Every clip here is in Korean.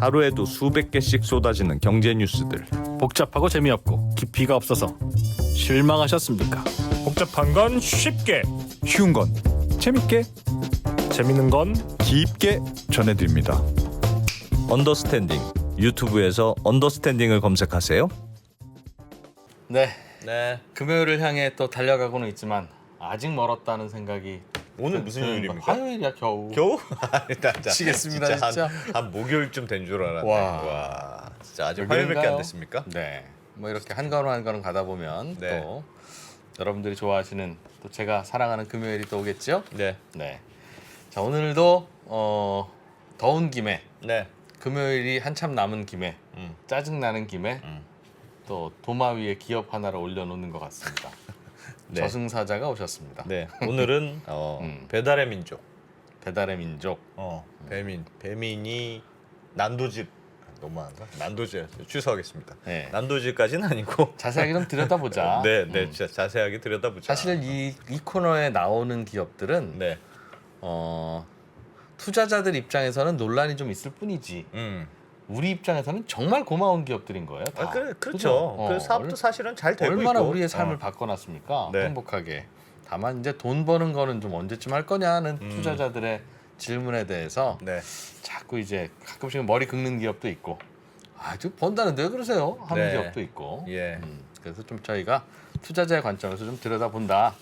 하루에도 수백 개씩 쏟아지는 경제 뉴스들. 복잡하고 재미없고 깊이가 없어서 실망하셨습니까? 복잡한 건 쉽게, 쉬운 건 재밌게, 재밌는 건 깊게 전해드립니다. 언더스탠딩. 유튜브에서 언더스탠딩을 검색하세요. 네, 금요일을 향해 또 달려가고는 있지만 아직 멀었다는 생각이. 오늘 무슨 요일입니까? 화요일이야, 겨우. 겨우? 미치겠습니다, 진짜. 한 목요일쯤 된 줄 알았네. 와. 진짜 아직 왜 화요일밖에 그런가요? 안 됐습니까? 네, 뭐 이렇게 한 걸음 한 걸음 가다 보면 네. 또 여러분들이 좋아하시는 또 제가 사랑하는 금요일이 또 오겠죠? 네. 네. 자, 오늘도 더운 김에, 네. 금요일이 한참 남은 김에, 음. 짜증 나는 김에 또 도마 위에 기업 하나를 올려놓는 것 같습니다. 네. 저승사자가 오셨습니다. 네. 오늘은 배달의 민족. 배달의 민족. 배민이 난도질 너무한가? 난도질 취소하겠습니다. 네. 난도질까지는 아니고 자세하게 좀 들여다보자. 네, 진짜 자세하게 들여다보자. 사실 이 코너에 나오는 기업들은 네. 투자자들 입장에서는 논란이 좀 있을 뿐이지 우리 입장에서는 정말 고마운 기업들인 거예요. 다. 그렇죠. 그죠? 그 사업도 사실은 잘 되고 얼마나 있고. 우리의 삶을 바꿔놨습니까? 네. 행복하게. 다만 이제 돈 버는 거는 좀 언제쯤 할 거냐는 투자자들의 질문에 대해서 네. 자꾸 이제 가끔씩 머리 긁는 기업도 있고 아주 번다는데 왜 그러세요? 하는 네. 기업도 있고. 예. 그래서 좀 저희가 투자자의 관점에서 좀 들여다본다.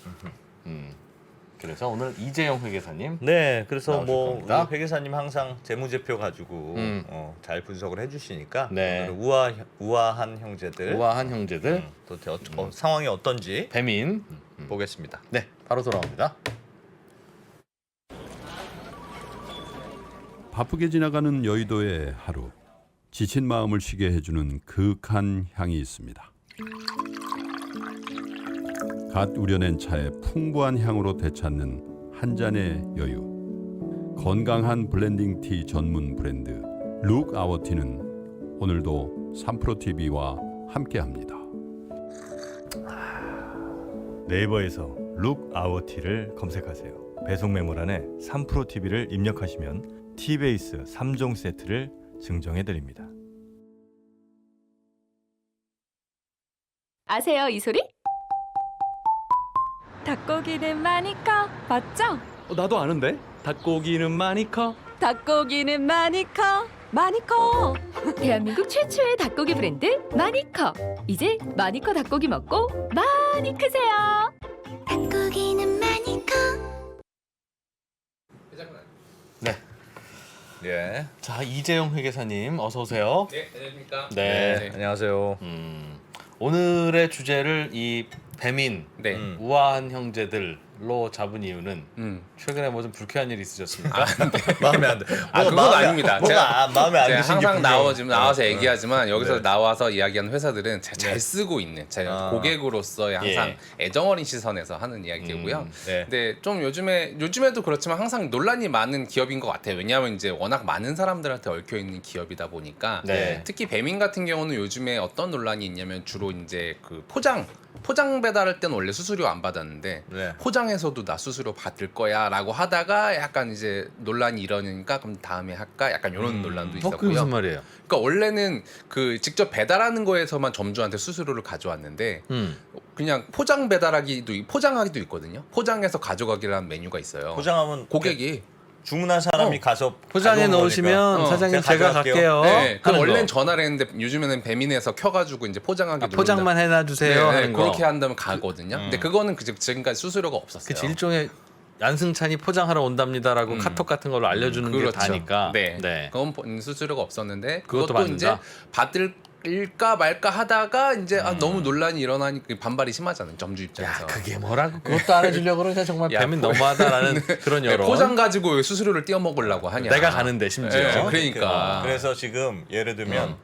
그래서 오늘 이재용 회계사님. 네, 그래서 나오실 뭐 겁니다. 우리 회계사님 항상 재무제표 가지고 잘 분석을 해주시니까 네. 오늘 우아한 형제들, 우아한 형제들. 또 상황이 어떤지 배민. 보겠습니다. 네, 바로 돌아옵니다. 바쁘게 지나가는 여의도의 하루, 지친 마음을 쉬게 해주는 그윽한 향이 있습니다. 갓 우려낸 차의 풍부한 향으로 되찾는 한 잔의 여유. 건강한 블렌딩 티 전문 브랜드 룩 아워 티는 오늘도 3프로TV와 함께합니다. 네이버에서 룩 아워 티를 검색하세요. 배송 메모란에 3프로TV를 입력하시면 티베이스 3종 세트를 증정해 드립니다. 아세요, 이 소리? 닭고기는 많이 커, 맞죠? 나도 아는데? 닭고기는 많이 커. 닭고기는 많이 커, 많이 커. 대한민국 최초의 닭고기 브랜드 마니커. 이제 마니커 닭고기 먹고 많이 크세요. 닭고기는 많이 커. 네. 예. 자, 이재용 회계사님 어서 오세요. 네, 안녕하십니까? 네. 안녕하세요. 오늘의 주제를 이 배민, 네. 우아한 형제들로 잡은 이유는 최근에 뭐 좀 불쾌한 일 있으셨습니까? 마음에 안 돼. 그건 아닙니다. 마음에 안 제가 드신 게 항상 나와서 얘기하지만 여기서 네. 나와서 이야기하는 회사들은 제가 잘 쓰고 있는 제가 고객으로서의 항상 애정어린 시선에서 하는 이야기고요. 네. 근데 좀 요즘에도 그렇지만 항상 논란이 많은 기업인 것 같아요. 왜냐하면 이제 워낙 많은 사람들한테 얽혀 있는 기업이다 보니까 네. 특히 배민 같은 경우는 요즘에 어떤 논란이 있냐면 주로 이제 그 포장 배달할 때는 원래 수수료 안 받았는데 네. 포장에서도 나 수수료 받을 거야라고 하다가 약간 이제 논란이 일어나니까 그럼 다음에 할까 약간 이런 논란도 그게 있었고요. 무슨 말이에요? 그러니까 원래는 그 직접 배달하는 거에서만 점주한테 수수료를 가져왔는데 그냥 포장하기도 있거든요. 포장해서 가져가기라는 메뉴가 있어요. 포장하면 고객이 주문한 사람이 가서 포장해 가져온 놓으시면 거니까. 사장님 제가 제가 가져갈게요. 갈게요. 네, 그럼 하는 원래는 거. 전화를 했는데 요즘에는 배민에서 켜가지고 이제 포장하기 누른다. 포장만 해놔주세요 하는 거. 그렇게 한다면 가거든요. 근데 그거는 지금까지 수수료가 없었어요. 그치, 일종의 안승찬이 포장하러 온답니다라고 카톡 같은 걸로 알려주는 게 다니까. 네. 그건 수수료가 없었는데 그것도 그것도 이제 받는다? 받을까 말까 하다가 이제 너무 논란이 일어나니까 반발이 심하잖아요. 점주 입장에서. 야, 그게 뭐라고 그것도 안 해주려고 그러니까 정말 야, 배민 너무하다라는 그런 여론. 포장 가지고 왜 수수료를 띄워 먹으려고 하냐. 내가 가는데 심지어. 네, 그러니까. 그래서 지금 예를 들면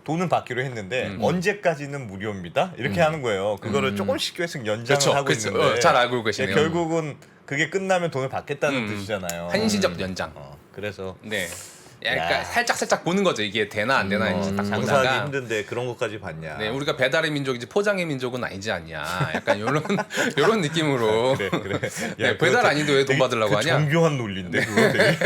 돈은 받기로 했는데 언제까지는 무료입니다. 이렇게 하는 거예요. 그거를 조금씩 계속 연장을 하고 있는데 잘 알고 계시네요. 결국은 그게 끝나면 돈을 받겠다는 뜻이잖아요. 한시적 연장. 그래서 네. 약간 살짝 보는 거죠. 이게 되나 안 되나 이제 딱 장사하기 보다가. 힘든데 그런 것까지 봤냐. 네, 우리가 배달의 민족이지 포장의 민족은 아니지 않냐. 약간 요런 느낌으로. 그래. 네, 배달 아닌데 왜 돈 받으려고 하냐? 정교한 논리인데 그거 되게.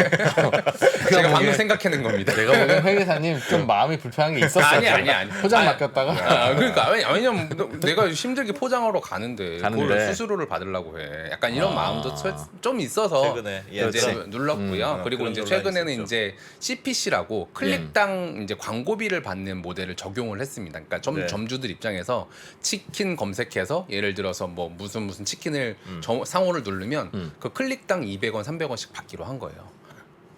제가 방금 보기엔- 생각해낸 겁니다. 내가 보기엔 회계사님 좀 마음이 불편한 게 있었어. 아니. 포장 맡겼다가. 그러니까 왜냐면 내가 힘들게 포장하러 가는데 가는데. 그걸 수수료를 받으려고 해. 약간 이런 마음도 좀 있어서 최근에 이제 그렇지. 눌렀고요. 그리고 그런 이제 논란이 최근에는 있었죠. 이제 CPC라고 클릭당 이제 광고비를 받는 모델을 적용을 했습니다. 그러니까 네. 점주들 입장에서 치킨 검색해서 예를 들어서 뭐 무슨 치킨을 상호를 누르면 그 클릭당 200원, 300원씩 받기로 한 거예요.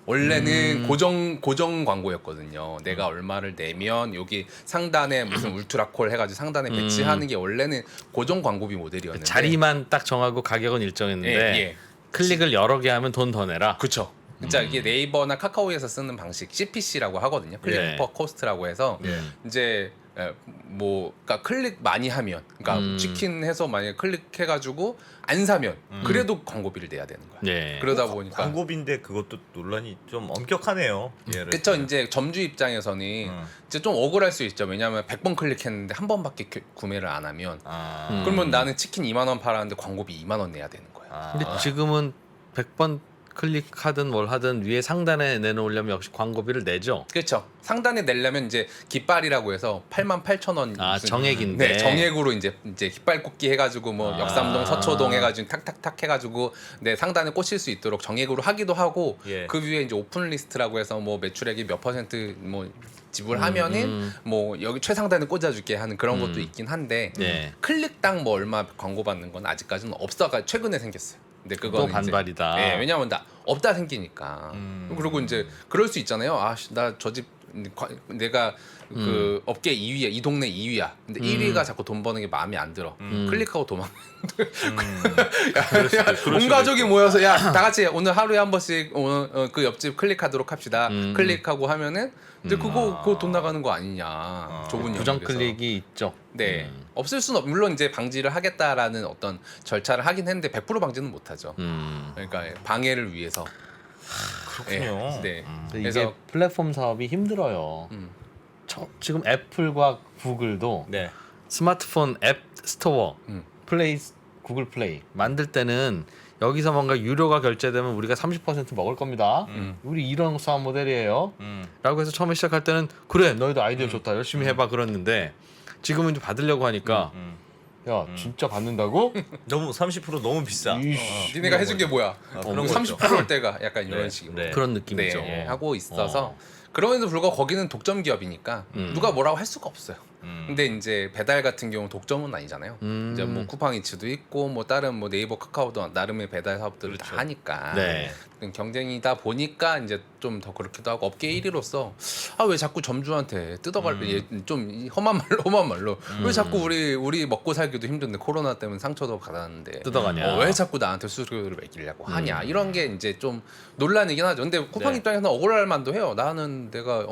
원래는 고정 광고였거든요. 내가 얼마를 내면 여기 상단에 무슨 울트라콜 해가지고 상단에 배치하는 게 원래는 고정 광고비 모델이었는데 자리만 딱 정하고 가격은 일정했는데 예. 클릭을 여러 개 하면 돈 더 내라. 그렇죠. 진짜 이게 네이버나 카카오에서 쓰는 방식 CPC라고 하거든요. 클릭 네. 퍼 코스트라고 해서 이제 그러니까 클릭 많이 하면, 그러니까 치킨 해서 만약에 클릭해가지고 안 사면 그래도 광고비를 내야 되는 거야. 예. 그러다 보니까 광고비인데 그것도 논란이 좀 엄격하네요. 예를 그쵸. 들면. 이제 점주 입장에서는 이제 좀 억울할 수 있죠. 왜냐하면 100번 클릭했는데 한 번밖에 구매를 안 하면 그러면 나는 치킨 2만 원 팔았는데 광고비 2만 원 내야 되는 거야. 근데 지금은 100번 클릭하든 뭘 하든 위에 상단에 내놓으려면 역시 광고비를 내죠. 그렇죠. 상단에 내려면 이제 깃발이라고 해서 88,000원 아, 정액인데. 네, 정액으로 이제 깃발 꽂기 해가지고 뭐 역삼동, 서초동 해가지고 탁탁탁 해가지고 네 상단에 꽂힐 수 있도록 정액으로 하기도 하고 예. 그 위에 이제 오픈 리스트라고 해서 뭐 매출액이 몇 % 뭐 지불하면은 뭐 여기 최상단에 꽂아줄게 하는 그런 것도 있긴 한데 네. 클릭당 뭐 얼마 광고 받는 건 아직까지는 없어가 최근에 생겼어요. 근데 그거는 또 반발이다. 네, 왜냐면 없다 생기니까. 그리고 이제 그럴 수 있잖아요. 나 저 집 내가 그 업계 2위야, 이 동네 2위야. 근데 1위가 자꾸 돈 버는 게 마음에 안 들어. 클릭하고 도망. 온 가족이 모여서 야, 다 같이 오늘 하루에 한 번씩 그 옆집 클릭하도록 합시다. 클릭하고 하면은 이제 그거 돈 나가는 거 아니냐. 좁은 부정 영역에서. 클릭이 있죠. 네. 없을 수는 물론 이제 방지를 하겠다라는 어떤 절차를 하긴 했는데 100% 방지는 못 하죠. 그러니까 방해를 위해서. 그렇군요. 네. 근데 그래서 이게 플랫폼 사업이 힘들어요. 지금 애플과 구글도 네. 스마트폰 앱 스토어 음. 구글 플레이 만들 때는 여기서 뭔가 유료가 결제되면 우리가 30% 먹을 겁니다. 우리 이런 사업 모델이에요. 라고 해서 처음에 시작할 때는 그래 너희도 아이디어 좋다 열심히 해봐 그랬는데 지금은 좀 받으려고 하니까 야 진짜 받는다고? 너무 30% 너무 비싸. 이씨, 니네가 해준 게 뭐야? 그런 30%일 때가 약간 이런 네, 식으로 네. 그런 느낌이죠. 네, 하고 있어서 그럼에도 불구하고 거기는 독점 기업이니까 누가 뭐라고 할 수가 없어요. 근데 이제 배달 같은 경우 독점은 아니잖아요. 이제 뭐 쿠팡이츠도 있고 뭐 다른 뭐 네이버 카카오도 나름의 배달 사업들을 다 하니까 네. 경쟁이다 보니까 이제 좀 더 그렇기도 하고 업계 1위로서 왜 자꾸 점주한테 뜯어갈 좀 험한 말로 왜 자꾸 우리 먹고 살기도 힘든데 코로나 때문에 상처도 받았는데 뜯어가냐. 왜 자꾸 나한테 수수료를 매기려고 하냐 이런 게 이제 좀 논란이긴 하죠. 근데 쿠팡 입장에서는 억울할 만도 해요. 나는 내가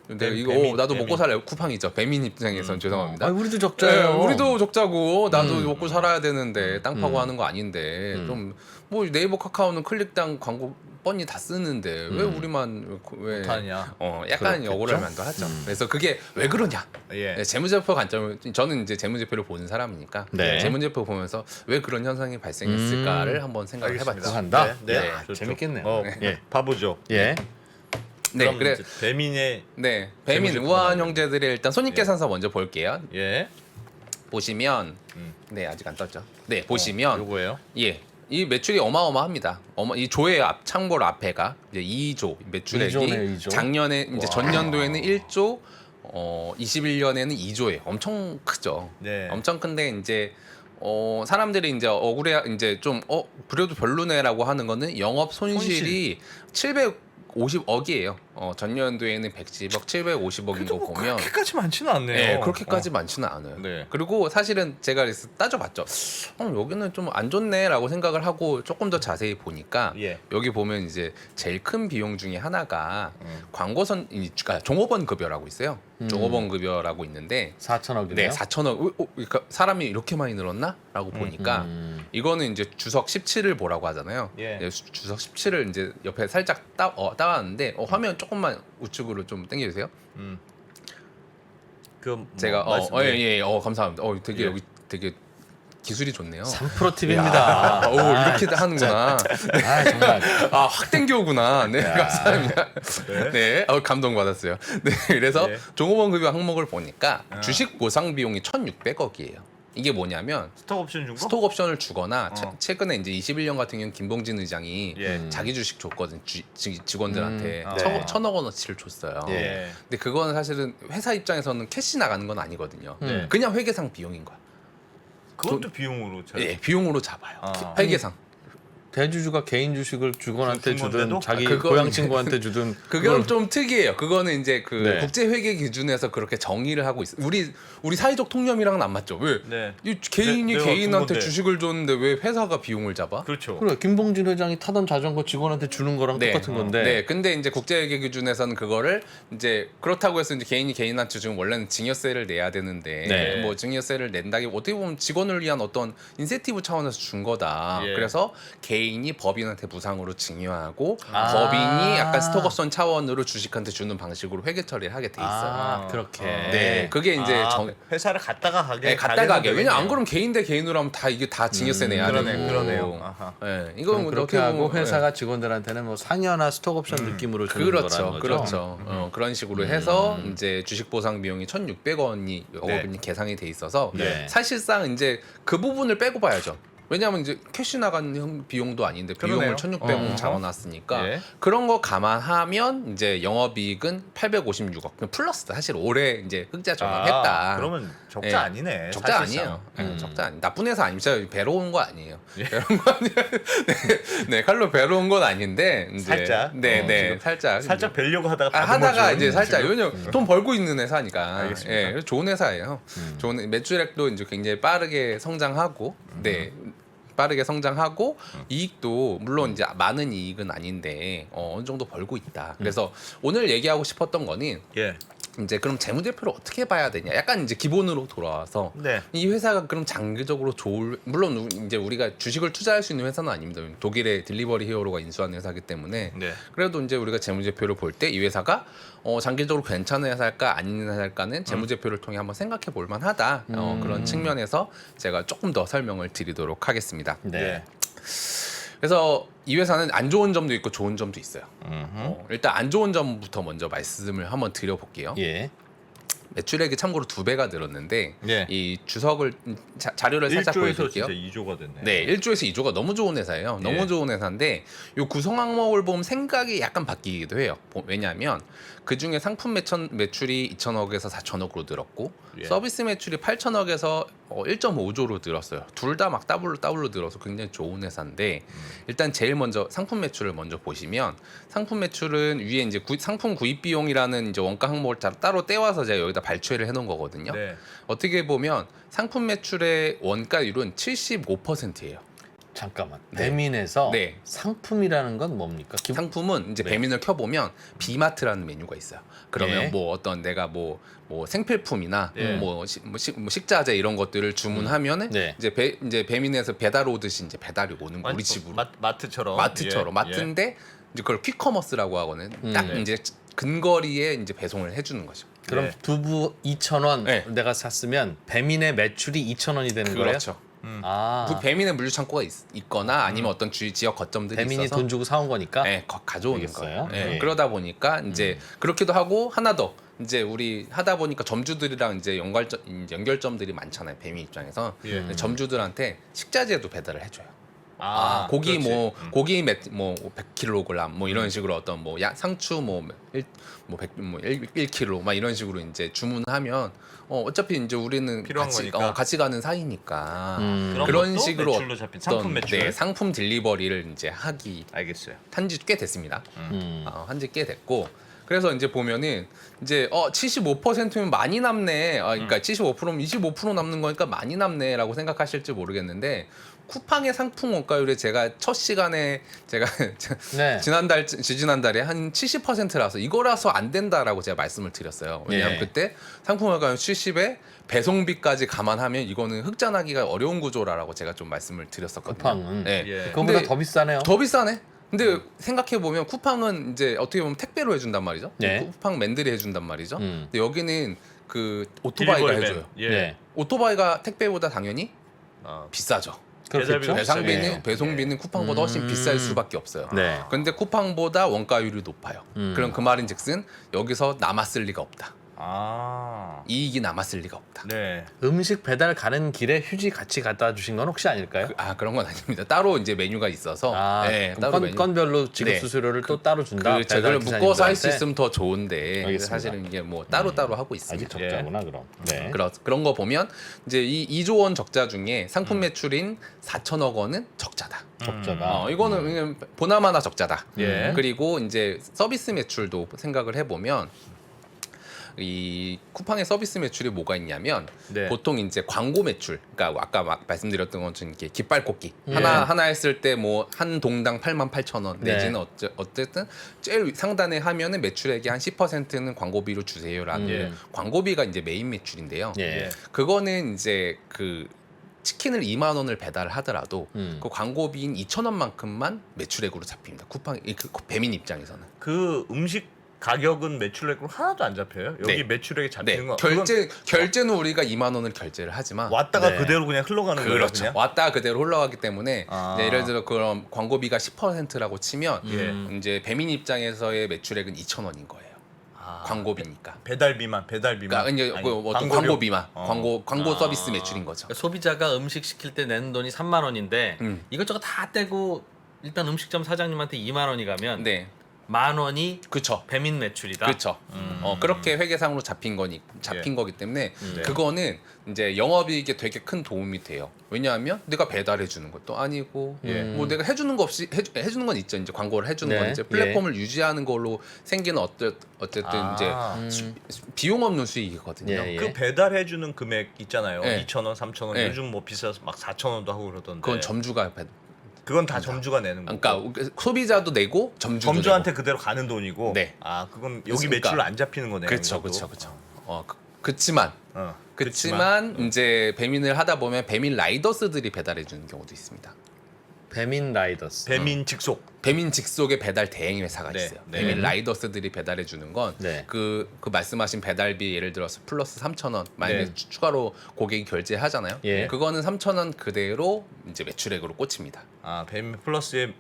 이거 나도 먹고 살아요. 쿠팡이죠. 배민 입장에서는 죄송합니다. 우리도 적자예요. 네, 우리도 적자고 나도 먹고 살아야 되는데 땅 파고 하는 거 아닌데 좀 뭐 네이버 카카오는 클릭당 광고 뻔히 다 쓰는데 왜 우리만 왜 못하냐. 약간 그렇겠죠? 억울할 만도 하죠. 그래서 그게 왜 그러냐? 예. 네, 재무제표 관점을 저는 이제 재무제표를 보는 사람이니까 네. 재무제표 보면서 왜 그런 현상이 발생했을까를 한번 생각을 알겠습니다. 해봤죠. 한다? 네, 네. 좋죠. 재밌겠네요. 예. 봐보죠. 예. 네, 그럼 그래. 이제 배민의 네, 배민 재무제표 우아한 나오네요. 형제들의 일단 손익계산서 먼저 볼게요. 예. 보시면 네 아직 안 떴죠. 네 보시면 요거예요. 예. 이 매출이 어마어마합니다. 이 조의 참고로 앞에가 이제 2조 매출액이 2조네, 2조. 작년에 이제 전년도에는 1조 21년에는 2조예요. 엄청 크죠. 네. 엄청 큰데 이제 사람들이 이제 억울해 이제 좀 그래도 별로네라고 하는 거는 영업 손실이 750억이에요. 전년도에는 110억, 750억인 거 보면 그렇게까지 많지는 않네요. 네, 그렇게까지 많지는 않아요. 네. 그리고 사실은 제가 그래서 따져봤죠. 여기는 좀 안 좋네라고 생각을 하고 조금 더 자세히 보니까 예. 여기 보면 이제 제일 큰 비용 중에 하나가 광고선 종업원 급여라고 있어요. 종업원 급여라고 있는데 4천억이네요. 네, 4천억. 그러니까 사람이 이렇게 많이 늘었나?라고 보니까 이거는 이제 주석 17을 보라고 하잖아요. 예. 네, 주석 17을 이제 옆에 살짝 따왔는데 화면 조금만 우측으로 좀 당겨주세요. 그 제가 말씀- 감사합니다. 되게 예. 여기 되게 기술이 좋네요. 3프로 TV입니다. 오 이렇게 하는구나. 아 정말. 확 땡겨오구나. 네, 감사합니다. 네, 감동받았어요. 네, 그래서 종업원 급여 항목을 보니까 주식 보상 비용이 1,600억이에요. 이게 뭐냐면 스톡옵션 준 거? 스톡 옵션을 주거나 최근에 이제 21년 같은 경우는 김봉진 의장이 자기 주식 줬거든 직원들한테 1,000억 원어치를 줬어요. 근데 그거는 사실은 회사 입장에서는 캐시 나가는 건 아니거든요. 그냥 회계상 비용인 거야. 그것도 비용으로 잘. 예, 비용으로 잡아요. 회계상. 대주주가 개인 주식을 직원한테 준 건데도? 주든 자기 그거는 고향 친구한테 주든 그건 좀 특이해요. 그거는 이제 그 네. 국제 회계 기준에서 그렇게 정의를 하고 있어. 우리 사회적 통념이랑은 안 맞죠. 왜? 네. 이 개인이 내가 개인한테 준 건데. 주식을 줬는데 왜 회사가 비용을 잡아? 그렇죠. 그래 김봉진 회장이 타던 자전거 직원한테 주는 거랑 똑같은 건데. 네, 근데 이제 국제회계 기준에서는 그거를 이제 그렇다고 해서 이제 개인이 개인한테 지금 원래는 증여세를 내야 되는데 네. 뭐 증여세를 낸다기 어떻게 보면 직원을 위한 어떤 인센티브 차원에서 준 거다. 예. 그래서 개인이 법인한테 무상으로 증여하고 법인이 약간 스톡옵션 차원으로 주식한테 주는 방식으로 회계 처리를 하게 돼 있어요. 그렇게. 네, 그게 이제 회사를 갔다가 가게. 네, 갔다 가게. 왜냐 안 그러면 개인 대 개인으로 하면 다 이게 다 증여세 내야 되고. 그러네요. 아하. 네, 이건 뭐 그렇게 어떻게 하고 보면, 회사가 직원들한테는 뭐 상여나 스톡옵션 느낌으로 주는 그렇죠, 거라는 거죠. 그렇죠. 그런 식으로 해서 이제 주식 보상 비용이 1,600원이 영업인이 계상이 돼 있어서 네. 사실상 이제 그 부분을 빼고 봐야죠. 왜냐하면 이제 캐시 나가는 비용도 아닌데 비용을 그러네요. 1,600원 잡아놨으니까 예. 그런 거 감안하면 이제 영업이익은 856억. 플러스다. 사실 올해 이제 흑자 전환했다. 그러면 적자 예. 아니네. 적자 사실상. 아니에요. 적자 아니. 나쁜 회사 아닙니다. 배로 온 거 아니에요. 배로 온 거 아니에요. 네, 칼로 배로 온 건 아닌데 이제 살짝. 네, 살짝 살짝 뵈려고 하다가 하다가 지금. 이제 살짝 왜냐면 돈 벌고 있는 회사니까. 알겠습니다. 예, 좋은 회사예요. 좋은 매출액도 이제 굉장히 빠르게 성장하고, 네. 빠르게 성장하고 이익도 물론 이제 많은 이익은 아닌데 어느 정도 벌고 있다. 그래서 오늘 얘기하고 싶었던 거는 예. 이제 그럼 재무제표를 어떻게 봐야 되냐? 약간 이제 기본으로 돌아와서 네. 이 회사가 그럼 장기적으로 물론 이제 우리가 주식을 투자할 수 있는 회사는 아닙니다. 독일의 딜리버리 히어로가 인수한 회사이기 때문에 네. 그래도 이제 우리가 재무제표를 볼 때 이 회사가 장기적으로 괜찮은 회사일까 아닌 회사일까는 재무제표를 통해 한번 생각해 볼 만하다. 그런 측면에서 제가 조금 더 설명을 드리도록 하겠습니다. 네. 그래서 이 회사는 안 좋은 점도 있고 좋은 점도 있어요. 일단 안 좋은 점부터 먼저 말씀을 한번 드려볼게요. 예. 매출액이 참고로 2배가 늘었는데 예. 이 주석을 자료를 살짝 1조에서 보여드릴게요. 진짜 2조가 됐네. 네, 1조에서 2조가 너무 좋은 회사예요. 예. 너무 좋은 회사인데 이 구성 항목을 보면 생각이 약간 바뀌기도 해요. 왜냐하면 그 중에 상품 매출이 2천억에서 4천억으로 늘었고 예. 서비스 매출이 8천억에서 1.5조로 늘었어요. 둘 다 막 더블로 늘어서 굉장히 좋은 회사인데 일단 제일 먼저 상품 매출을 먼저 보시면 상품 매출은 위에 이제 상품 구입 비용이라는 이제 원가 항목을 따로 떼와서 제가 여기다 발췌를 해놓은 거거든요. 네. 어떻게 보면 상품 매출의 원가율은 75%예요. 잠깐만. 네. 배민에서 네. 상품이라는 건 뭡니까? 상품은 이제 네. 배민을 켜보면 비마트라는 메뉴가 있어요. 그러면 네. 뭐 어떤 내가 뭐 생필품이나 네. 뭐 식자재 이런 것들을 주문하면은 네. 이제 배민에서 배달 오듯이 이제 배달이 오는 거 우리 집으로 마트처럼. 마트처럼 예. 마트인데 이제 그걸 퀵커머스라고 하거든. 딱 네. 이제 근거리에 이제 배송을 해주는 거죠. 그럼 네. 두부 2,000원 네. 내가 샀으면 배민의 매출이 2,000원이 되는 거예요? 그렇죠. 아. 그 배민의 물류 창고가 있거나 아니면 어떤 지역 거점들이 배민이 있어서 돈 주고 사온 거니까. 네, 가져오는 알겠어요. 거예요. 네, 네. 그러다 보니까 이제 그렇기도 하고 하나 더 이제 우리 하다 보니까 점주들이랑 이제 연결점들이 많잖아요. 배민 입장에서 예. 근데 점주들한테 식자재도 배달을 해줘요. 고기 그렇지. 뭐 고기 뭐 100kg 뭐 이런 식으로 어떤 뭐 상추 뭐 1kg 막 이런 식으로 이제 주문하면 어차피 이제 우리는 필요한 거니까. 같이 가는 사이니까 것도 그런 식으로 매출로 잡힌 상품 매출. 네, 상품 딜리버리를 이제 하기 알겠어요. 한지 꽤 됐습니다. 한지 꽤 됐고 그래서 이제 보면은 이제 75%면 많이 남네. 그러니까 75%면 25% 남는 거니까 많이 남네라고 생각하실지 모르겠는데 쿠팡의 상품 원가율이 제가 첫 시간에 제가 네. 지난달에 한 70%라서 이거라서 안 된다라고 제가 말씀을 드렸어요. 왜냐하면 예. 그때 상품 원가율 70에 배송비까지 감안하면 이거는 흑자나기가 어려운 구조라고 제가 좀 말씀을 드렸었거든요. 쿠팡은. 네. 예. 그거보다 근데 더 비싸네요. 더 비싸네. 근데 생각해 보면 쿠팡은 이제 어떻게 보면 택배로 해준단 말이죠. 네. 쿠팡맨들이 해준단 말이죠. 근데 여기는 그 오토바이가 딜리버리맨. 해줘요. 예. 네. 오토바이가 택배보다 당연히 비싸죠. 그렇겠죠? 배상비는 네. 배송비는 쿠팡보다 훨씬 비쌀 수밖에 없어요. 네. 근데 쿠팡보다 원가율이 높아요. 그럼 그 말인즉슨 여기서 남았을 리가 없다. 아. 이익이 남았을 리가 없다. 네. 음식 배달 가는 길에 휴지 같이 갖다 주신 건 혹시 아닐까요? 그런 건 아닙니다. 따로 이제 메뉴가 있어서 네, 그럼 따로 메뉴. 건별로 지급 네. 수수료를 또 따로 준다. 그 제걸 묶어서 할 수 기사님들한테? 있으면 더 좋은데 알겠습니다. 사실은 이게 뭐 따로 하고 아직 있습니다. 적자구나 그럼. 네. 그런 거 보면 이제 이 2조 원 적자 중에 상품 매출인 4천억 원은 적자다. 적자다. 이거는 그냥 보나마나 적자다. 예. 그리고 이제 서비스 매출도 생각을 해보면 이 쿠팡의 서비스 매출이 뭐가 있냐면 네. 보통 이제 광고 매출, 그러니까 아까 막 말씀드렸던 것처럼 이렇게 깃발꽂기 예. 하나 했을 때 뭐 한 동당 88,000원 네. 내지는 어쨌든 제일 상단에 하면은 매출액의 한 10%는 광고비로 주세요라는 광고비가 이제 메인 매출인데요. 예. 그거는 이제 그 치킨을 2만 원을 배달을 하더라도 그 광고비인 2,000원만큼만 매출액으로 잡힙니다. 쿠팡 그 배민 입장에서는. 그 음식 가격은 매출액으로 하나도 안 잡혀요. 여기 네. 매출액이 잡히는 네, 거. 결제는 우리가 2만 원을 결제를 하지만 왔다가 네. 그대로 그냥 흘러가는 거예요. 그렇죠. 그냥? 왔다 그대로 흘러가기 때문에 아. 이제 예를 들어 그럼 광고비가 10%라고 치면 예. 이제 배민 입장에서의 매출액은 2,000원인 거예요. 아. 광고비니까. 배달비만. 그러니까 이제 아니, 그 어떤 광고료? 광고비만 광고 서비스 매출인 거죠. 그러니까 소비자가 음식 시킬 때 내는 돈이 3만 원인데 음. 이것저것 다 떼고 일단 음식점 사장님한테 2만 원이 가면 네, 만 원이 그렇죠. 배민 매출이다. 그렇죠. 그렇게 회계상으로 잡힌 예. 거기 때문에 네. 그거는 이제 영업이익에 되게 큰 도움이 돼요. 왜냐하면 내가 배달해 주는 것도 아니고 예. 뭐 내가 해주는 거 없이 해주는 건 있죠. 이제 광고를 해주는 네. 건 이제 플랫폼을 유지하는 걸로 생기는 어쨌든 아. 이제 비용 없는 수익이거든요. 예, 예. 그 배달해주는 금액 있잖아요. 네. 2,000원, 3,000원. 네. 요즘 뭐 비싸서 막 4,000원도 하고 그러던데. 그건 점주가 그건 다 점주가 내는 거고. 그러니까 소비자도 내고 점주도 점주한테 내고. 그대로 가는 돈이고. 네. 아, 그건 여기 그러니까. 매출 안 잡히는 거네요. 그렇죠, 이것도. 그렇죠. 그렇지만 그렇지만 이제 배민을 하다 보면 배민 라이더스들이 배달해 주는 경우도 있습니다. 배민 라이더스. 배민 직속. 배민 직속의 배달 대행 회사가 네, 있어요. 네. 배민 라이더스들이 배달해 주는 건 네. 그 말씀하신 배달비 예를 들어서 플러스 3,000원 만약에 네. 추가로 고객이 결제하잖아요. 예. 그거는 3,000원 그대로 이제 매출액으로 꽂힙니다. 아, 배민 플러스의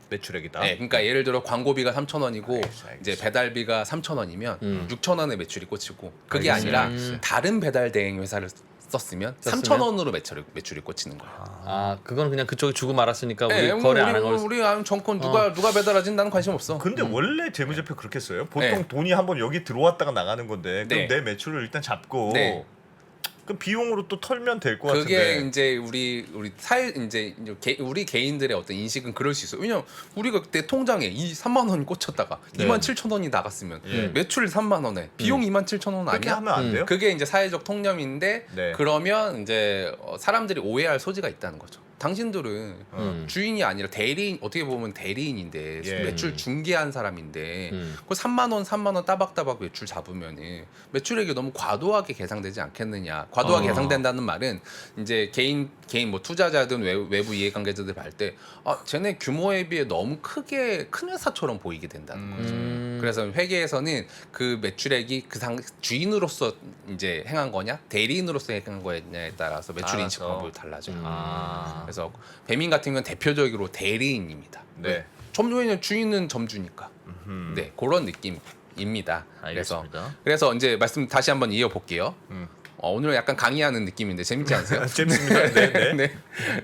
매출액이다. 네, 그러니까 예를 들어 광고비가 3,000원이고 알겠어. 이제 배달비가 3,000원이면 6,000원의 매출이 꽂히고 그게 아니라 다른 배달 대행 회사를 썼으면 3,000원으로 매출이 꽂히는 거예요. 아, 그건 그냥 그쪽이 주고 말았으니까 우리 네, 거래 안 한 걸. 우리 정권 누가 배달하지 나는 관심 없어. 근데 원래 재무제표 그렇게 써요? 보통 네. 돈이 한번 여기 들어왔다가 나가는 건데 그럼 네. 내 매출을 일단 잡고 네. 그럼 비용으로 또 털면 될 것 그게 같은데. 이제 우리 사회 이제 우리 개인들의 어떤 인식은 그럴 수 있어요. 왜냐면 우리가 그때 통장에 이 3만 원이 꽂혔다가 네. 27,000원이 나갔으면 매출 3만 원에 비용 27,000원 그렇게 아니야? 하면 안 돼요? 그게 이제 사회적 통념인데 네. 그러면 이제 사람들이 오해할 소지가 있다는 거죠. 당신들은 주인이 아니라 대리인, 어떻게 보면 대리인인데 예. 매출 중개한 사람인데 그 3만 원 따박따박 매출 잡으면은 매출액이 너무 과도하게 계상되지 않겠느냐. 과도하게 계상된다는 말은 이제 개인 뭐 투자자든 외부 이해관계자들 볼 때 쟤네 규모에 비해 너무 큰 회사처럼 보이게 된다는 거죠. 그래서 회계에서는 그 매출액이 주인으로서 이제 행한 거냐 대리인으로서 행한 거냐에 따라서 매출 인식 알았어. 방법이 달라져요. 아. 그래서 배민 같은 경우는 대표적으로 대리인입니다. 네. 점주는 주인은 점주니까. 네, 그런 느낌입니다. 알겠습니다. 그래서 이제 말씀 다시 한번 이어 볼게요. 오늘은 약간 강의하는 느낌인데 재밌지 않으세요? 재밌습니다. 네, 네. 네.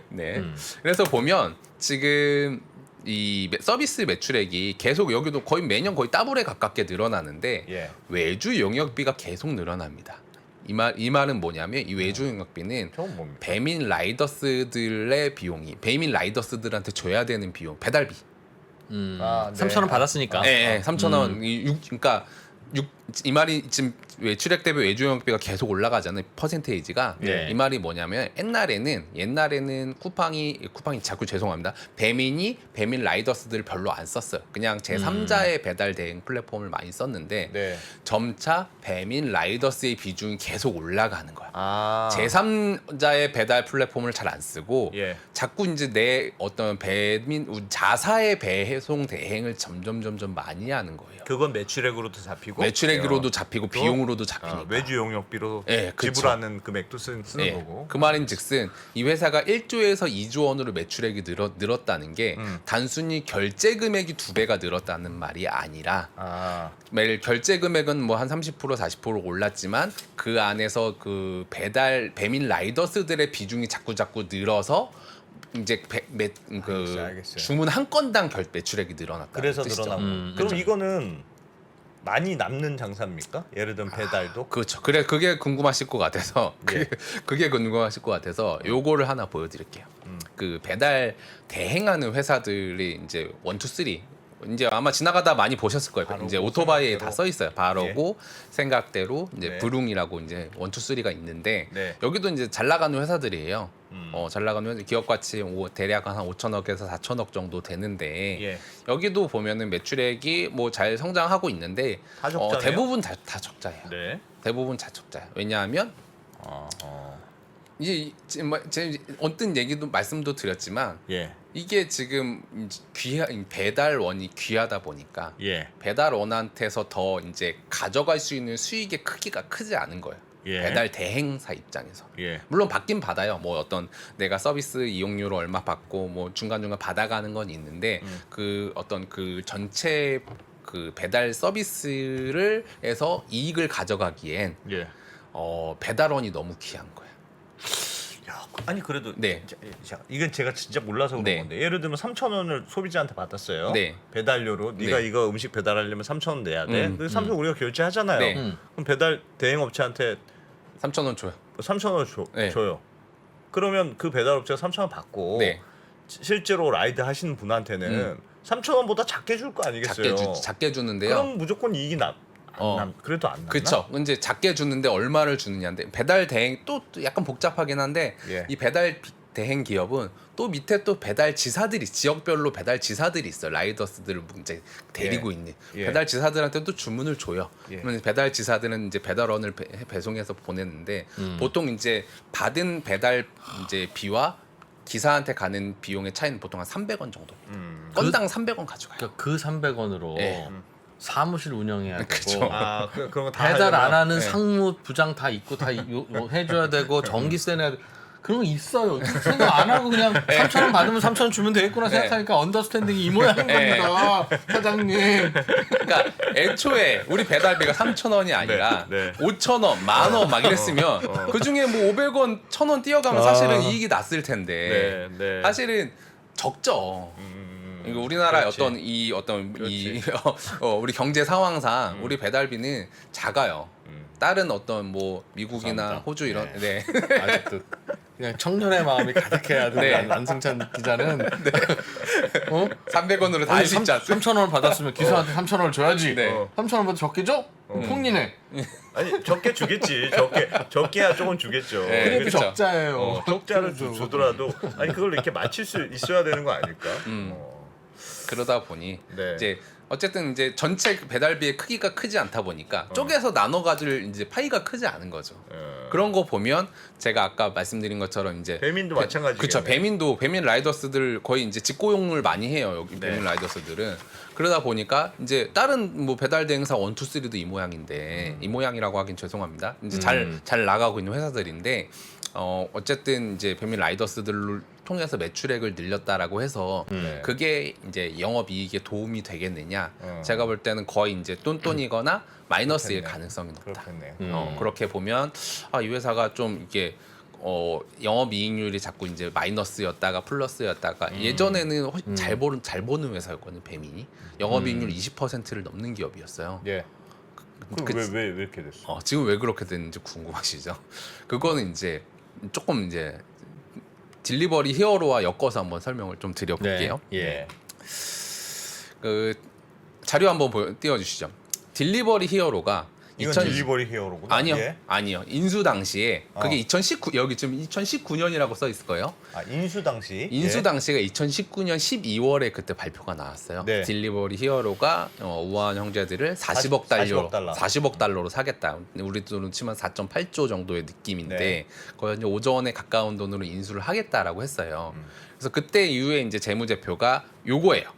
네. 그래서 보면 지금 이 서비스 매출액이 계속 여기도 거의 매년 거의 더블에 가깝게 늘어나는데 예. 외주 영역비가 계속 늘어납니다. 이 말은 뭐냐면 이 외주 영역비는 저건 뭡니까? 배민 라이더스들의 비용이 배민 라이더스들한테 줘야 되는 비용 배달비. 아, 네. 3,000원 받았으니까. 네, 3,000원. 그러니까 이 말이 지금 외출액 대비 외주 영역비가 계속 올라가잖아요. 퍼센테이지가. 네. 이 말이 뭐냐면 옛날에는 쿠팡이 자꾸 죄송합니다. 배민이 배민 라이더스들을 별로 안 썼어요. 그냥 제3자의 배달 대행 플랫폼을 많이 썼는데 네. 점차 배민 라이더스의 비중이 계속 올라가는 거야. 아. 제3자의 배달 플랫폼을 잘 안 쓰고 예. 자꾸 이제 내 어떤 자사의 배송 대행을 점점 많이 하는 거예요. 그건 매출액으로도 잡히고 매출액 매출액으로도 잡히고 또? 비용으로도 잡히니까. 외주 용역비로 예, 그쵸. 지불하는 금액도 쓰는 예, 거고. 그 말인즉슨 이 회사가 1조에서 2조 원으로 매출액이 늘었다는 게 단순히 결제 금액이 2배가 늘었다는 말이 아니라 매일 결제 금액은 뭐 한 30% 40% 올랐지만 그 안에서 그 배민 라이더스들의 비중이 자꾸 늘어서 이제 알겠어요. 주문 한 건당 매출액이 늘어났다. 그래서 뜻이죠. 늘어나고. 그럼 그렇죠. 이거는 많이 남는 장사입니까? 예를 들면 배달도. 그렇죠. 그래 그게 궁금하실 것 같아서 그게 궁금하실 것 같아서 요거를 하나 보여드릴게요. 그 배달 대행하는 회사들이 이제 1, 2, 3 이제 아마 지나가다 많이 보셨을 거예요. 바로고, 이제 오토바이에 생각대로. 다 써 있어요. 바로고 생각대로 이제 네. 브룽이라고 이제 1, 2, 3가 있는데 네. 여기도 이제 잘 나가는 회사들이에요. 잘 나가는 회사 기업 가치 대략 한 5천억에서 4천억 정도 되는데 예. 여기도 보면은 매출액이 뭐 잘 성장하고 있는데 다 적자네요? 대부분 다 적자예요. 네. 대부분 다 적자예요. 왜냐하면 이제 제 언뜻 얘기도 말씀도 드렸지만 예. 이게 지금 배달원이 귀하다 보니까 예. 배달원한테서 더 이제 가져갈 수 있는 수익의 크기가 크지 않은 거예요. 예. 배달 대행사 입장에서. 예. 물론 받긴 받아요. 뭐 어떤 내가 서비스 이용료로 얼마 받고 뭐 중간중간 받아가는 건 있는데 그 어떤 그 전체 그 배달 서비스를 해서 이익을 가져가기엔 예. 배달원이 너무 귀한 거예요. 야, 아니 그래도 네. 자, 이건 제가 진짜 몰라서 그런 네. 건데 예를 들면 3,000원을 소비자한테 받았어요. 네. 배달료로 네가 네. 이거 음식 배달하려면 3,000원 내야 돼. 그 3,000원 우리가 결제하잖아요. 네. 그럼 배달 대행 업체한테 3,000원 줘요. 3,000원 네. 줘요. 그러면 그 배달 업체가 3,000원 받고 네. 실제로 라이드 하시는 분한테는 3,000원보다 작게 줄 거 아니겠어요? 작게 주는데요. 그럼 무조건 이익이 그래도 안 남나? 그렇죠. 이제 작게 주는데 얼마를 주느냐인데 배달 대행 또 약간 복잡하긴 한데 예. 이 배달 대행 기업은 또 밑에 또 배달 지사들이 지역별로 배달 지사들이 있어요. 라이더스들을 이제 데리고 있는 예. 배달 지사들한테 또 주문을 줘요. 예. 그러면 배달 지사들은 이제 배달원을 배송해서 보내는데 보통 이제 받은 배달 이제 비와 기사한테 가는 비용의 차이는 보통 한 300원 정도. 건당 300원 가져가요. 그러니까 그 300원으로 예. 사무실 운영해야 되고 그쵸. 그런 거 다 배달 안 하는 네. 상무 부장 다 있고 다 해줘야 되고 전기세 내야 돼. 그런 거 있어요. 생각 안 하고 그냥 3,000원 받으면 3,000원 주면 되겠구나 생각하니까 언더스탠딩이 이 모양인 겁니다. 사장님. 그러니까 애초에 우리 배달비가 3,000원이 아니라 네, 네. 5,000원, 10,000원 막 이랬으면 그 중에 뭐 500원, 1,000원 뛰어가면 사실은 이익이 났을 텐데 네, 네. 사실은 적죠. 이거 우리나라 그렇지. 이 우리 경제 상황상 우리 배달비는 작아요. 다른 어떤 뭐 미국이나 감사합니다. 호주 이런 네. 아직도 그냥 청년의 마음이 가득해야 되는 네. 안승찬 기자는 300원으로 다 할 수 있지 않습니까? 3,000원을 받았으면 기사한테 3,000원을 줘야지. 네. 3,000원보다 적게 줘? 폭리네. 아니 적게 주겠지. 적게야 조금 주겠죠. 네, 그래도 그렇죠. 적자예요. 적자를 주더라도 아니 그걸 이렇게 맞출 수 있어야 되는 거 아닐까? 그러다 보니 네. 이제 어쨌든 이제 전체 배달비의 크기가 크지 않다 보니까 쪼개서 나눠 가질 이제 파이가 크지 않은 거죠. 그런 거 보면 제가 아까 말씀드린 것처럼 이제 배민도 마찬가지겠네. 그렇죠. 배민 라이더스들 거의 이제 직고용을 많이 해요. 여기 배민 라이더스들은. 그러다 보니까 이제 다른 뭐 배달 대행사 1, 2, 3도 이 모양인데 이 모양이라고 하긴 죄송합니다. 이제 잘 나가고 있는 회사들인데 어쨌든 이제 배민 라이더스들을 통해서 매출액을 늘렸다라고 해서 그게 이제 영업이익에 도움이 되겠느냐? 제가 볼 때는 거의 이제 똔똔이거나 마이너스일 그렇겠네. 가능성이 높다. 그렇겠네요. 그렇게 보면 이 회사가 좀 이게 영업이익률이 자꾸 이제 마이너스였다가 플러스였다가 예전에는 훨씬 잘 보는 회사였거든요. 배민이 영업이익률 20%를 넘는 기업이었어요. 예. 왜 이렇게 됐어? 지금 왜 그렇게 됐는지 궁금하시죠? 그거는 이제 조금 이제 딜리버리 히어로와 엮어서 한번 설명을 좀 드려볼게요. 예. 그 자료 한번 띄워주시죠. 딜리버리 히어로가 이건 딜리버리 히어로구나. 아니요, 예. 아니요. 인수 당시에 그게 2019 여기 지금 2019년이라고 써 있을 거예요. 인수 당시. 인수 당시가 2019년 12월에 그때 발표가 나왔어요. 네. 딜리버리 히어로가 우아한 형제들을 40억 달러로 사겠다. 우리 돈으로 치면 4.8조 정도의 느낌인데 네. 거의 이제 5조 원에 가까운 돈으로 인수를 하겠다라고 했어요. 그래서 그때 이후에 이제 재무제표가 요거예요.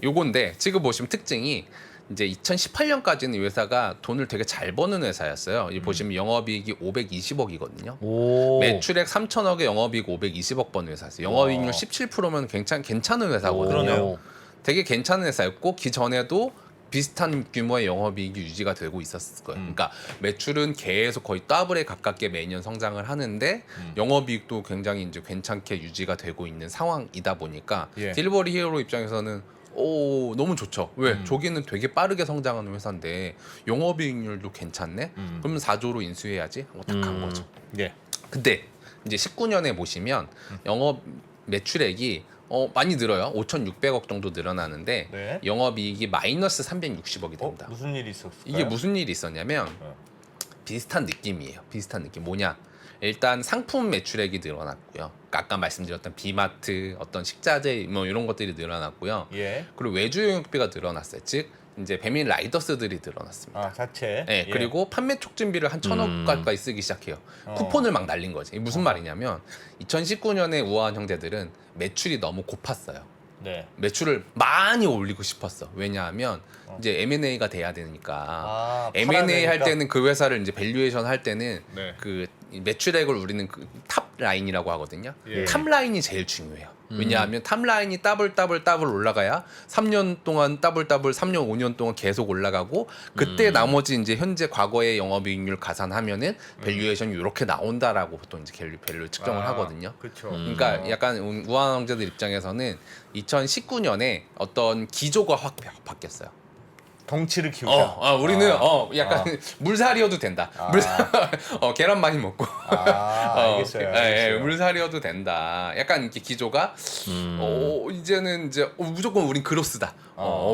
요건데 지금 보시면 특징이 이제 2018년까지는 이 회사가 돈을 되게 잘 버는 회사였어요. 이 보시면 영업이익이 520억이거든요. 오. 매출액 3천억에 영업이익 520억 버는 회사였어요. 영업이익률 17%면 괜찮은 회사거든요. 그러네요. 되게 괜찮은 회사였고 그 전에도 비슷한 규모의 영업이익이 유지가 되고 있었을 거예요. 그러니까 매출은 계속 거의 더블에 가깝게 매년 성장을 하는데 영업이익도 굉장히 이제 괜찮게 유지가 되고 있는 상황이다 보니까 예. 딜리버리 히어로 입장에서는 오 너무 좋죠. 왜? 저기는 되게 빠르게 성장하는 회사인데 영업이익률도 괜찮네. 그러면 4조로 인수해야지 하고 딱 간 거죠. 예. 근데 이제 19년에 보시면 영업 매출액이 많이 늘어요. 5,600억 정도 늘어나는데 네. 영업이익이 마이너스 360억이 됩니다. 무슨 일이 있었을까요? 이게 무슨 일이 있었냐면 어. 비슷한 느낌이에요. 비슷한 느낌 뭐냐? 일단 상품 매출액이 늘어났고요. 그러니까 아까 말씀드렸던 비마트, 어떤 식자재 뭐 이런 것들이 늘어났고요. 예. 그리고 외주 영역비가 늘어났어요. 즉 이제 배민 라이더스들이 늘어났습니다. 아 자체. 네, 예. 그리고 판매 촉진비를 한 1,000억 가까이 쓰기 시작해요. 쿠폰을 막 날린 거지. 이게 무슨 말이냐면 2019년에 우아한 형제들은 매출이 너무 고팠어요. 네. 매출을 많이 올리고 싶었어. 왜냐하면 이제 M&A가 돼야 되니까. 아, M&A 할 팔아야 때는 그 회사를 이제 밸류에이션 할 때는 네. 그 매출액을 우리는 그 탑 라인이라고 하거든요. 예. 탑 라인이 제일 중요해요. 왜냐하면 탑 라인이 더블 올라가야 3년 동안 더블 3년 5년 동안 계속 올라가고 그때 나머지 이제 현재 과거의 영업이익률 가산하면은 밸류에이션이 이렇게 나온다라고 보통 이제 밸류 측정을 하거든요. 그렇죠. 그러니까 약간 우한 형제들 입장에서는 2019년에 어떤 기조가 확 바뀌었어요. 덩치를 키우자. 우리는 약간 물살이어도 된다. 계란 많이 먹고. 알겠어요. 알겠어요. 물살이어도 된다. 약간 이렇게 기조가 이제는 이제 무조건 우린 그로스다.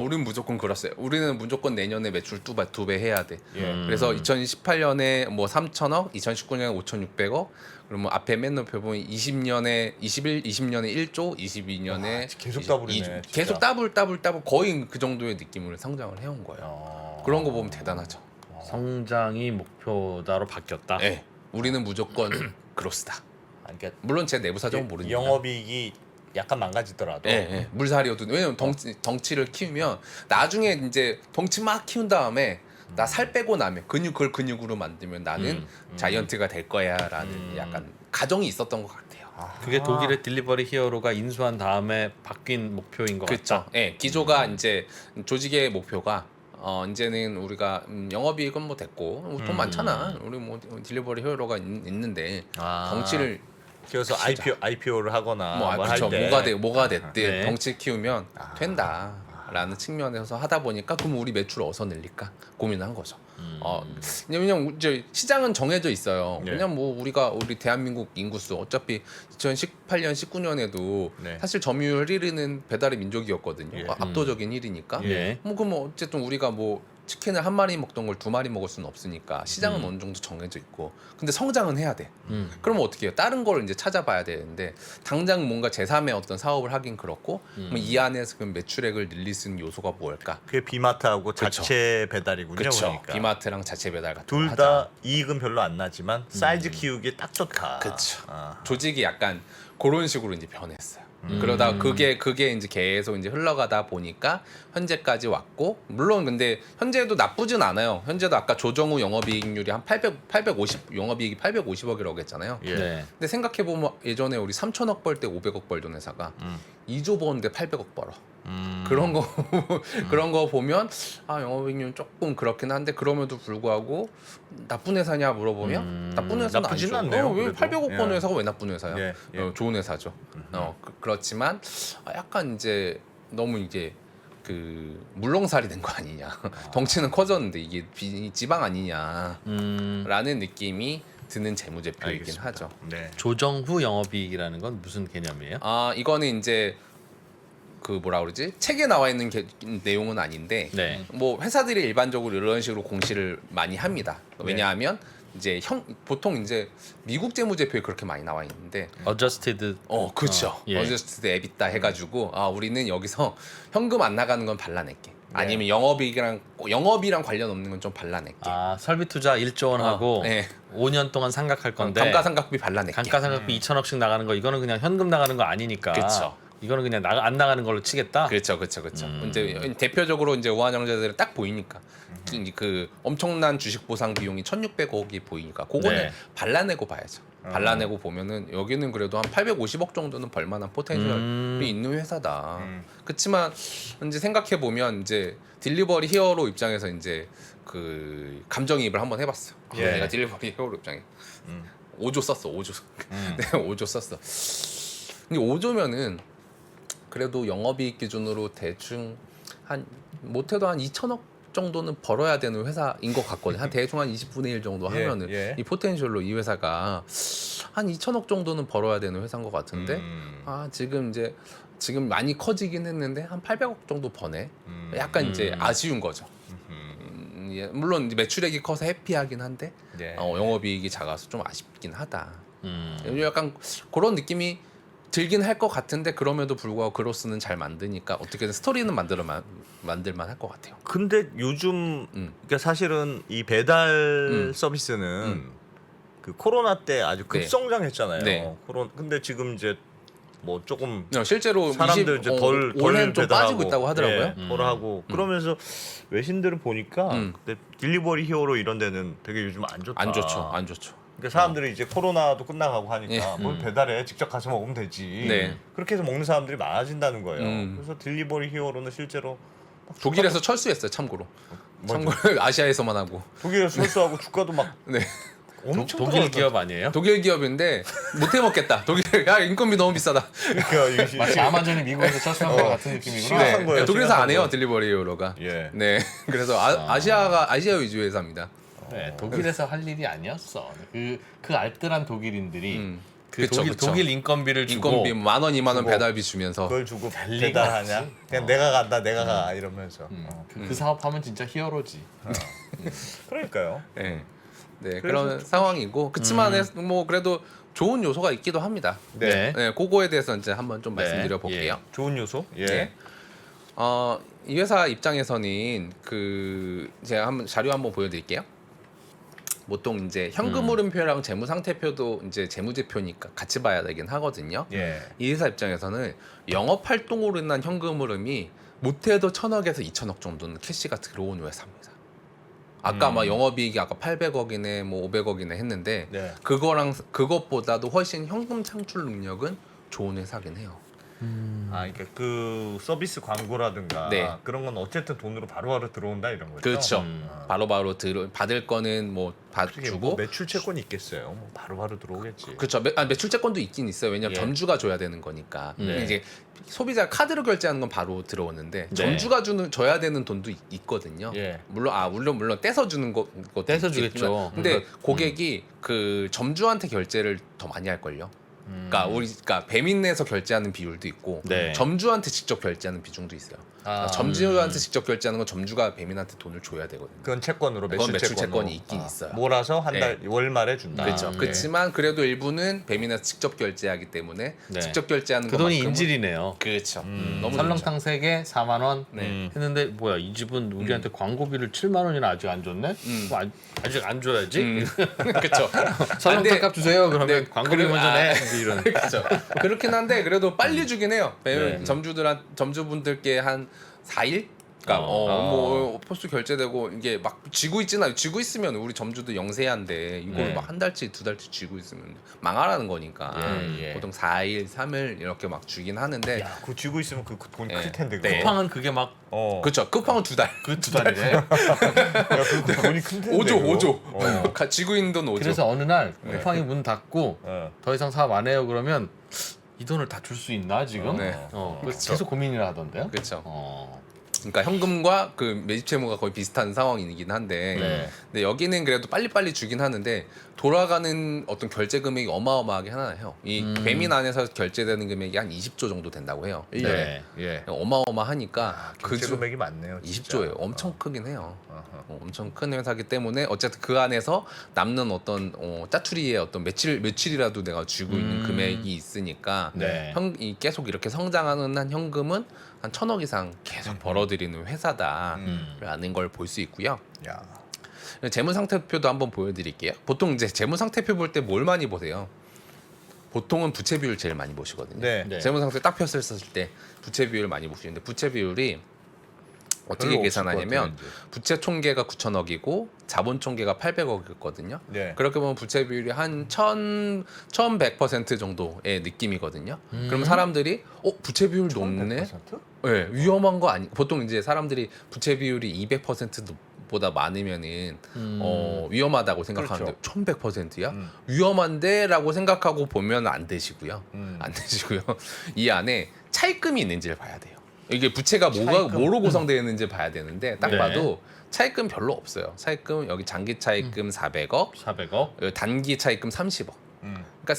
우린 무조건 그로스야. 우리는 무조건 내년에 매출 2배 해야 돼. 예. 그래서 2018년에 뭐 3천억, 2019년에 5,600억. 그러면 앞에 맨 옆에 보면 20년에 1조, 22년에 계속 더블이네, 진짜. 계속 더블 거의 그 정도의 느낌으로 성장을 해온 거예요. 그런 거 보면 대단하죠. 성장이 목표다로 바뀌었다. 네, 우리는 무조건 그로스다. 그러니까 물론 제 내부 사정은 모르니까. 영업이익이 약간 망가지더라도 물살이어도 왜냐면 덩치를 키우면 나중에 이제 덩치 막 키운 다음에 나 살 빼고 나면 그걸 근육으로 만들면 나는 자이언트가 될 거야라는 약간 가정이 있었던 것 같아요. 그게 독일의 딜리버리 히어로가 인수한 다음에 바뀐 목표인 것 그렇죠. 같다. 예, 기조가 이제 조직의 목표가 이제는 우리가 영업이익은 뭐 됐고 돈 많잖아. 우리 뭐 딜리버리 히어로가 있는데 덩치를 그래서 IPO를 하거나 뭐 뭐 그렇죠. 할 때 뭐가 됐든 네. 덩치 키우면 된다라는 측면에서 하다 보니까 그럼 우리 매출 어디서 늘릴까 고민한 거죠. 왜냐면 이제 시장은 정해져 있어요. 네. 왜냐면 뭐 우리 대한민국 인구수 어차피 2018년 19년에도 네. 사실 점유율 1위는 배달의 민족이었거든요. 예. 압도적인 1위니까. 예. 뭐 그럼 어쨌든 우리가 뭐 치킨을 한 마리 먹던 걸 2마리 먹을 수는 없으니까 시장은 어느 정도 정해져 있고 근데 성장은 해야 돼. 그러면 어떻게 해요? 다른 걸 이제 찾아봐야 되는데 당장 뭔가 제3의 어떤 사업을 하긴 그렇고 그럼 이 안에서 그럼 매출액을 늘릴 수 있는 요소가 뭘까? 그게 비마트하고 자체 배달이군요. 그렇죠. 그러니까. 비마트랑 자체 배달 같은 거 둘 하자. 다 이익은 별로 안 나지만 사이즈 키우기에 딱 좋다. 그렇죠. 아. 조직이 약간 그런 식으로 이제 변했어요. 그러다 그게 이제 계속 이제 흘러가다 보니까 현재까지 왔고 물론 근데 현재도 나쁘진 않아요. 현재도 아까 조정 후 영업이익률이 한 850 영업이익이 850억이라고 했잖아요. 예. 네. 근데 생각해 보면 예전에 우리 3천억 벌 때 500억 벌던 회사가 2조 버는데 800억 벌어. 그런 거 보면 영업이익률 조금 그렇긴 한데 그럼에도 불구하고 나쁜 회사냐 물어보면 나쁜 회사는 나쁘진 아니죠. 않네요, 왜 그래도. 800억 버는 예. 회사가 왜 나쁜 회사야? 예, 예. 좋은 회사죠. 그렇지만 약간 이제 너무 이게 그 물렁살이 된 거 아니냐. 덩치는 커졌는데 이게 지방 아니냐라는 느낌이 드는 재무제표이긴 알겠습니다. 하죠. 네. 조정 후 영업이익이라는 건 무슨 개념이에요? 이거는 이제 그 뭐라 그러지? 책에 나와 있는 내용은 아닌데 네. 뭐 회사들이 일반적으로 이런 식으로 공시를 많이 합니다. 왜냐하면 이제 보통 이제 미국 재무제표에 그렇게 많이 나와 있는데 어저스티드. 그렇죠. 예. 어저스티드 에비타 해가지고 우리는 여기서 현금 안 나가는 건 발라낼게. 아니면 영업이랑 관련 없는 건 좀 발라낼게. 설비 투자 1조 원 하고 네. 5년 동안 상각할 건데 감가상각비 발라낼게. 감가상각비 2천억씩 나가는 거 이거는 그냥 현금 나가는 거 아니니까. 그렇죠. 이거는 그냥 안 나가는 걸로 치겠다. 그렇죠. 이제 대표적으로 이제 우한형제들은 딱 보이니까 그 엄청난 주식 보상 비용이 1,600억이 보이니까 그거는 네. 발라내고 봐야죠. 발라내고 보면은 여기는 그래도 한 850억 정도는 벌만한 포텐셜이 있는 회사다. 그렇지만 이제 생각해 보면 이제 딜리버리 히어로 입장에서 이제 그 감정이입을 한번 해봤어. 예. 내가 딜리버리 히어로 입장에 5조 썼어. 5조. 내가 5조 썼어. 근데 5조면은 그래도 영업이익 기준으로 대충 한 못해도 한 2천억 정도는 벌어야 되는 회사인 것 같거든요. 한 대충 한 20분의 1 정도 예, 하면은 예. 이 포텐셜로 이 회사가 한 2천억 정도는 벌어야 되는 회사인 것 같은데 지금 많이 커지긴 했는데 한 800억 정도 버네. 약간 이제 아쉬운 거죠. 예, 물론 이제 매출액이 커서 해피하긴 한데 예. 영업이익이 작아서 좀 아쉽긴 하다. 약간 그런 느낌이 들긴 할 것 같은데 그럼에도 불구하고 그로스는 잘 만드니까 어떻게든 스토리는 만들만 할 것 같아요. 근데 요즘 그러니까 사실은 이 배달 서비스는 그 코로나 때 아주 급성장했잖아요. 네. 근데 지금 이제 뭐 조금 실제로 사람들 이제 덜 올해는 좀 배달하고, 빠지고 있다고 하더라고요. 예, 덜 하고 그러면서 외신들을 보니까 그때 딜리버리 히어로 이런 데는 되게 요즘 안 좋다. 안 좋죠. 그러니까 사람들이 이제 코로나도 끝나가고 하니까 뭘 배달해 직접 가서 먹으면 되지. 네. 그렇게 해서 먹는 사람들이 많아진다는 거예요. 그래서 딜리버리 히어로는 실제로 막 독일에서 철수했어요. 참고로. 참고로 아시아에서만 하고. 독일에서 철수하고 주가도 막 네. 엄청 독일 떨어졌다. 기업 아니에요? 독일 기업인데 못 해 먹겠다. 독일 인건비 너무 비싸다. 그러니까 이게 마치 아마존이 미국에서 철수한 거 같은 느낌이구나. 심각한 거예요. 독일에서 안 해요. 심각한 거. 딜리버리 히어로가. 예. 네. 그래서 아시아 위주 회사입니다. 네, 독일에서 할 일이 아니었어. 그 알뜰한 독일인들이 그 그쵸, 독일, 그쵸. 독일 인건비를 주고 인건비 10,000원, 20,000원 주고. 배달비 주면서 그걸 주고 리가 배달하냐? 그냥 내가 간다, 내가 가 이러면서. 그 사업하면 진짜 히어로지. 그러니까요. 네. 네, 그래서 그런 상황이고 그렇지만 뭐 그래도 좋은 요소가 있기도 합니다. 네. 네, 그거에 대해서 이제 한번 좀 말씀드려 볼게요. 좋은 요소. 예. 네. 이 회사 입장에서는 그 제가 한번 자료 한번 보여드릴게요. 보통 이제 현금 흐름표랑 재무 상태표도 이제 재무제표니까 같이 봐야 되긴 하거든요. 예. 이 회사 입장에서는 영업 활동으로 인한 현금 흐름이 못해도 1,000억에서 2,000억 정도는 캐시가 들어오는 회사입니다. 아까 막 영업이익이 아까 800억이네 뭐 500억이네 했는데 네. 그것보다도 훨씬 현금 창출 능력은 좋은 회사긴 해요. 아, 그러니까 그 서비스 광고라든가 네. 그런 건 어쨌든 돈으로 바로바로 들어온다 이런 거죠. 그렇죠. 바로바로 받을 거는 뭐 어떻게 주고 뭐 매출 채권이 있겠어요. 뭐 바로바로 들어오겠지. 그렇죠. 매출 채권도 있긴 있어요. 왜냐면 예. 점주가 줘야 되는 거니까. 네. 이제 소비자 카드로 결제하는 건 바로 들어오는데 네. 점주가 줘야 되는 돈도 있거든요. 예. 물론 떼서 주는 것도 떼서 있겠지만 주겠죠. 근데 고객이 그 점주한테 결제를 더 많이 할 걸요. 그러니까 배민내에서 결제하는 비율도 있고 네. 점주한테 직접 결제하는 비중도 있어요. 점주한테 직접 결제하는 건 점주가 배민한테 돈을 줘야 되거든요. 그건 채권으로 그건 매출 매출 채권으로. 채권이 있긴 있어요. 몰아서 한 달 월말에 준다. 그렇죠. 예. 그렇지만 그래도 일부는 배민에서 직접 결제하기 때문에 네. 직접 결제하는 그 돈이 것만큼은- 인질이네요. 그렇죠. 너무 좋죠. 설렁탕 3개 4만 원 네. 했는데 뭐야 이 집은 우리한테 광고비를 7만 원이나 아직 안 줬네? 그럼 아직 안 줘야지? 그렇죠. 설렁탕 값 주세요. 그러면 네, 광고비 그래- 먼저 내. 이런. 그렇죠. 그렇긴 한데 그래도 빨리 주긴 해요. 네. 점주분들께 한 4일? 그러니까 뭐 포스 결제되고 이게 막 쥐고 있으면 우리 점주도 영세한데 이걸 네. 막 한 달치 두 달치 쥐고 있으면 망하라는 거니까 예. 보통 4일, 3일 이렇게 막 주긴 하는데 야, 그거 쥐고 있으면 그 돈이 네. 클 텐데. 네. 그거. 쿠팡은 그게 막 그렇죠. 끝판은 2달. 그 두 달이래. 야, 그 돈이 클 텐데. 5조. 쥐고 있는 돈 5조. 그래서 어느 날 쿠팡이 문 닫고 어. 더 이상 사업 안 해요 그러면 이 돈을 다 줄 수 있나 지금? 네. 그래서 계속 고민을 하던데요. 그렇죠. 어. 그러니까 현금과 그 매집 채무가 거의 비슷한 상황이긴 한데 네. 근데 여기는 그래도 빨리빨리 주긴 하는데 돌아가는 어떤 결제 금액이 어마어마하게 하나요. 이 배민 안에서 결제되는 금액이 한 20조 정도 된다고 해요. 네. 예. 어마어마하니까 결제 금액이 많네요. 진짜. 20조예요. 엄청 크긴 해요. 어허. 엄청 큰 회사기 때문에 어쨌든 그 안에서 남는 어떤 짜투리의 어떤 며칠이라도 내가 쥐고 있는 금액이 있으니까 네. 계속 이렇게 성장하는 한 현금은 한 1,000억 이상 계속 벌어들이는 회사다라는 걸 볼 수 있고요. 야. 재무 상태표도 한번 보여드릴게요. 보통 이제 재무 상태표 볼 때 뭘 많이 보세요? 보통은 부채 비율 제일 많이 보시거든요. 네. 네. 재무상태 딱 폈을 때 부채 비율 많이 보시는데 부채 비율이 어떻게 별로 계산하냐면 없을 것 같아요, 부채 총계가 9천억이고 자본 총계가 800억이거든요. 네. 그렇게 보면 부채 비율이 한 1100% 정도의 느낌이거든요. 그럼 사람들이 부채 비율 높네. 100%? 네, 위험한 거 아니. 보통 이제 사람들이 부채 비율이 200%보다 많으면은 위험하다고 생각하는데 그렇죠. 1100%야? 위험한데라고 생각하고 보면 안 되시고요. 음. 안 되시고요. 이 안에 차입금이 있는지를 봐야 돼요. 이게 부채가 차입금? 뭐로 구성되어 있는지 봐야 되는데 딱 네. 봐도 차입금 별로 없어요. 차입금 여기 장기 차입금 400억, 400억. 여기 단기 차입금 30억. 음. 그러니까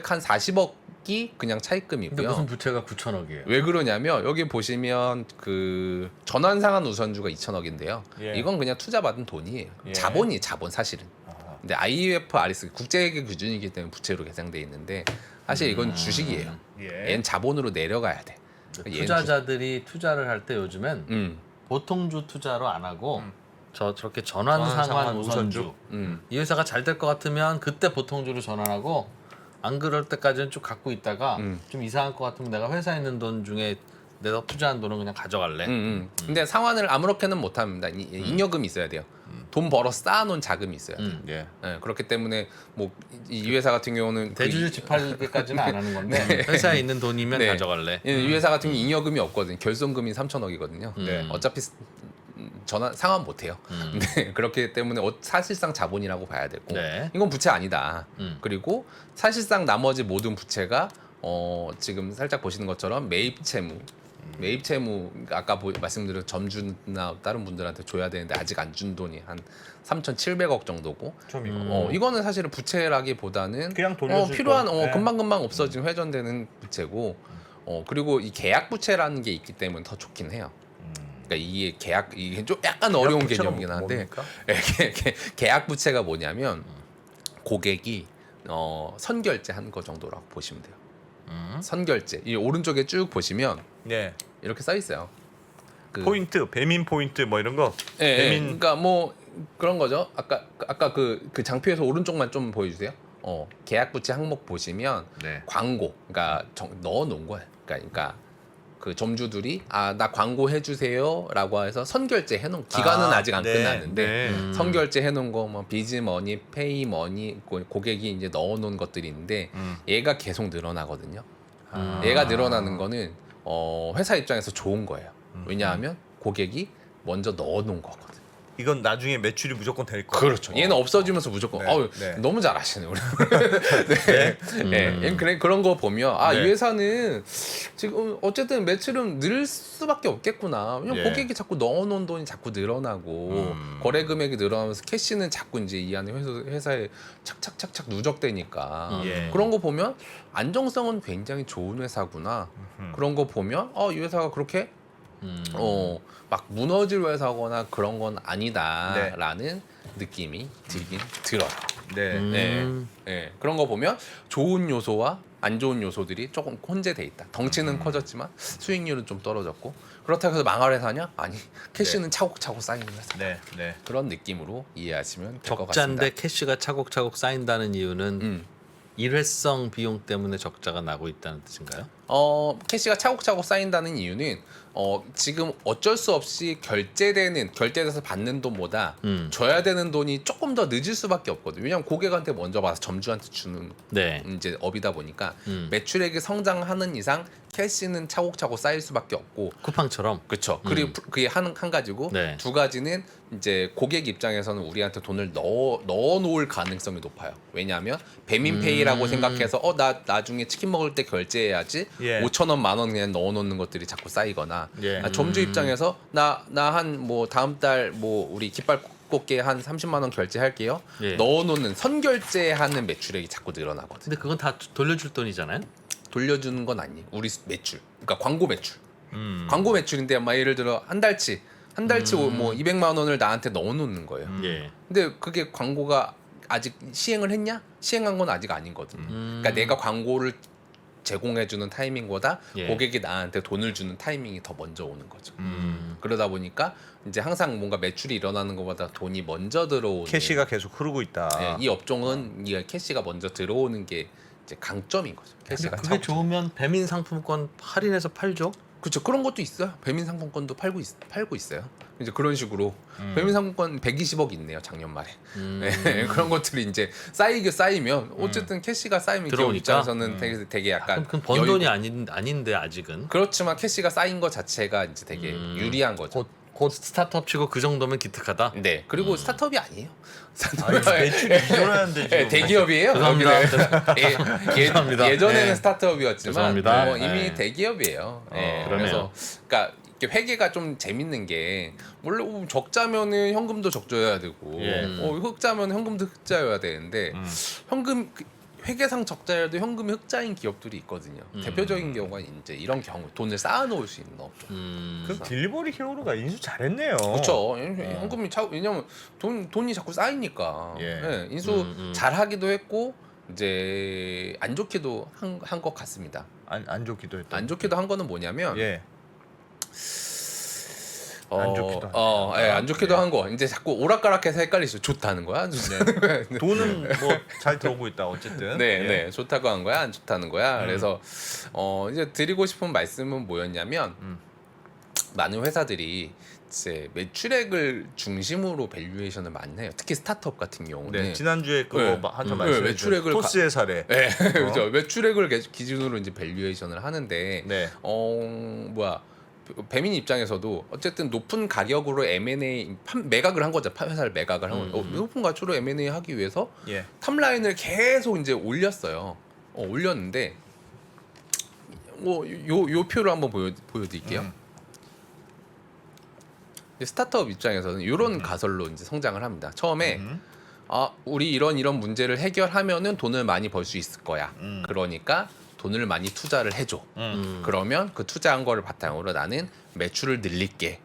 440억이 그냥 차입금이고요. 근데 무슨 부채가 9천억이에요? 왜 그러냐면 여기 보시면 그 전환상환 우선주가 2천억인데요. 예. 이건 그냥 투자 받은 돈이에요. 예. 자본 사실은. 아하. 근데 IFRS 국제회계 기준이기 때문에 부채로 계상돼 있는데 사실 이건 주식이에요. 예. 얘는 자본으로 내려가야 돼. 얘는 투자자들이 투자를 할 때 요즘엔 음. 보통주 투자로 안 하고 저렇게 전환상환 전환상환 우선주. 우선주. 이 회사가 잘 될 것 같으면 그때 보통주로 전환하고 안 그럴 때까지는 쭉 갖고 있다가 좀 이상할 것 같으면 내가 회사에 있는 돈 중에 내가 투자한 돈은 그냥 가져갈래. 근데 상환을 아무렇게는 못 합니다. 잉여금이 있어야 돼요. 돈 벌어 쌓아놓은 자금이 있어야 돼요. 예. 네, 그렇기 때문에 뭐 이 회사 같은 경우는 대주주 집할까지는 안 하는 건데 회사에 있는 돈이면 네. 가져갈래. 이 회사 같은 경우 잉여금이 없거든요. 결손금이 3천억이거든요. 네. 어차피 전환 상환 못 해요. 근데 그렇기 때문에 사실상 자본이라고 봐야 되고 네. 이건 부채 아니다. 그리고 사실상 나머지 모든 부채가 지금 살짝 보시는 것처럼 매입 채무. 매입 채무 아까 말씀드린 점주나 다른 분들한테 줘야 되는데 아직 안 준 돈이 한 3,700억 정도고 좀 이거. 이거는 사실은 부채라기보다는 그냥 돌려줄 필요한 거. 네. 금방금방 없어진 회전되는 부채고 그리고 이 계약 부채라는 게 있기 때문에 더 좋긴 해요. 그러니까 이게 좀 약간 어려운 부채가 개념이긴 한데 뭡니까? 계약 부채가 뭐냐면 고객이 선결제 한 거 정도라고 보시면 돼요. 선결제 이 오른쪽에 쭉 보시면 예. 이렇게 써 있어요. 포인트, 배민 포인트 뭐 이런 거. 예, 배민 그러니까 뭐 그런 거죠. 아까 그 장표에서 오른쪽만 좀 보여주세요. 계약 부채 항목 보시면 네. 광고, 그러니까 넣어 놓은 거예요. 그러니까 그 점주들이 나 광고 해주세요라고 해서 선결제 해놓은 기간은 아직 안 네, 끝났는데 네. 선결제 해놓은 거 뭐 비즈머니, 페이머니 고객이 이제 넣어놓은 것들이 있는데 얘가 계속 늘어나거든요. 얘가 늘어나는 거는 회사 입장에서 좋은 거예요. 왜냐하면 고객이 먼저 넣어놓은 거거든. 이건 나중에 매출이 무조건 될 거야. 그렇죠. 얘는 없어지면서 무조건 네, 네. 너무 잘 아시네 우리. 네. 그래 그런 거 보면 이 네. 회사는 지금 어쨌든 매출은 늘 수밖에 없겠구나. 왜냐면 예. 고객이 자꾸 넣어놓은 돈이 자꾸 늘어나고 거래 금액이 늘어나면서 캐시는 자꾸 이제 이 안에 회사에 착착착착 누적되니까 예. 그런 거 보면 안정성은 굉장히 좋은 회사구나. 그런 거 보면 이 회사가 그렇게 막 무너질 회사거나 그런 건 아니다라는 느낌이 들긴 들어요. 네. 네. 그런 거 보면 좋은 요소와 안 좋은 요소들이 조금 혼재돼 있다. 덩치는 커졌지만 수익률은 좀 떨어졌고 그렇다고 해서 망할 회사냐? 아니 캐시는 차곡차곡 쌓이는 회사. 네. 네. 그런 느낌으로 이해하시면 될 것 같습니다. 적자인데 캐시가 차곡차곡 쌓인다는 이유는 음. 일회성 비용 때문에 적자가 나고 있다는 뜻인가요? 캐시가 차곡차곡 쌓인다는 이유는 지금 어쩔 수 없이 결제돼서 받는 돈보다 줘야 되는 돈이 조금 더 늦을 수밖에 없거든요. 왜냐하면 고객한테 먼저 받아서 점주한테 주는 네. 이제 업이다 보니까 매출액이 성장하는 이상 캐시는 차곡차곡 쌓일 수밖에 없고 쿠팡처럼. 그렇죠. 그리고 그게 한 가지고 네. 두 가지는 이제 고객 입장에서는 우리한테 돈을 넣어 놓을 가능성이 높아요. 왜냐하면 배민페이라고 생각해서 나 나중에 치킨 먹을 때 결제해야지. 예. 5,000원, 10,000원 그냥 넣어 놓는 것들이 자꾸 쌓이거나 예. 점주 입장에서 나 한 뭐 다음 달 뭐 우리 깃발 꽂게 한 30만 원 결제할게요. 예. 넣어 놓는 선결제하는 매출액이 자꾸 늘어나거든. 근데 그건 다 돌려줄 돈이잖아요. 돌려주는 건 아니에요. 우리 매출. 그러니까 광고 매출. 광고 매출인데 막 예를 들어 한 달치 뭐 200만 원을 나한테 넣어 놓는 거예요. 예. 근데 그게 광고가 아직 시행을 했냐? 시행한 건 아직 아니거든요. 그러니까 내가 광고를 제공해주는 타이밍보다 예. 고객이 나한테 돈을 주는 타이밍이 더 먼저 오는 거죠. 그러다 보니까 이제 항상 뭔가 매출이 일어나는 것보다 돈이 먼저 들어오는 캐시가 계속 흐르고 있다. 이 업종은 이 캐시가 먼저 들어오는 게 이제 강점인 거죠. 캐시가 그게 좋으면 배민 상품권 할인해서 팔죠. 그렇죠. 그런 것도 있어요. 배민 상품권도 팔고 있어요. 이제 그런 식으로 배민 상품권 120억 있네요 작년 말에. 네, 그런 것들이 이제 쌓이면 어쨌든 캐시가 쌓이면 기업 들어오니까? 입장에서는 되게 약간 그럼 번 돈이 아닌데 아직은. 그렇지만 캐시가 쌓인 것 자체가 이제 되게 유리한 거죠. 곧 스타트업 치고 그 정도면 기특하다. 네. 그리고 스타트업이 아니에요. 매출이 기존하는데 지금 대기업이에요. 죄송합니다. 죄송합니다. 예전에는 네. 스타트업이었지만 죄송합니다. 이미 네. 대기업이에요. 네, 그러네요. 그래서 그러니까 이렇게 회계가 좀 재밌는 게 원래 적자면은 현금도 적자여야 되고 예. 흑자면 현금도 흑자여야 되는데 현금 회계상 적자여도 현금이 흑자인 기업들이 있거든요. 대표적인 경우가 이제 이런 경우 돈을 쌓아놓을 수 있는 업종. 그 딜리버리 히어로가 인수 잘했네요. 그렇죠. 현금이 왜냐면 돈이 자꾸 쌓이니까. 예. 네, 인수 잘하기도 했고 이제 안 좋게도 한 것 같습니다. 안 좋기도 했다. 안 좋게도 한 거는 뭐냐면 예. 안 좋기도 한 거. 이제 자꾸 오락가락해서 헷갈리죠. 좋다는 거야? 안 좋다는 거야? 돈은 뭐 잘 들어오고 있다 어쨌든. 네, 예. 네, 좋다고 한 거야, 안 좋다는 거야. 그래서 이제 드리고 싶은 말씀은 뭐였냐면 많은 회사들이 이제 매출액을 중심으로 밸류에이션을 많이 해요. 특히 스타트업 같은 경우는. 네, 지난주에 그거 네. 한참 네, 말씀해 매출액을 주셨죠. 토스의 사례. 네, 그렇죠. 매출액을 기준으로 이제 밸류에이션을 하는데, 네. 배민 입장에서도 어쨌든 높은 가격으로 M&A 매각을 한 거죠. 회사를 매각을 한 거죠. 높은 가치로 M&A 하기 위해서 예. 탑라인을 계속 이제 올렸어요. 올렸는데 요 표를 한번 보여드릴게요. 스타트업 입장에서는 이런 가설로 이제 성장을 합니다. 처음에 우리 이런 문제를 해결하면은 돈을 많이 벌 수 있을 거야. 그러니까 돈을 많이 투자를 해줘. 그러면 그 투자한 거를 바탕으로 나는 매출을 늘릴게.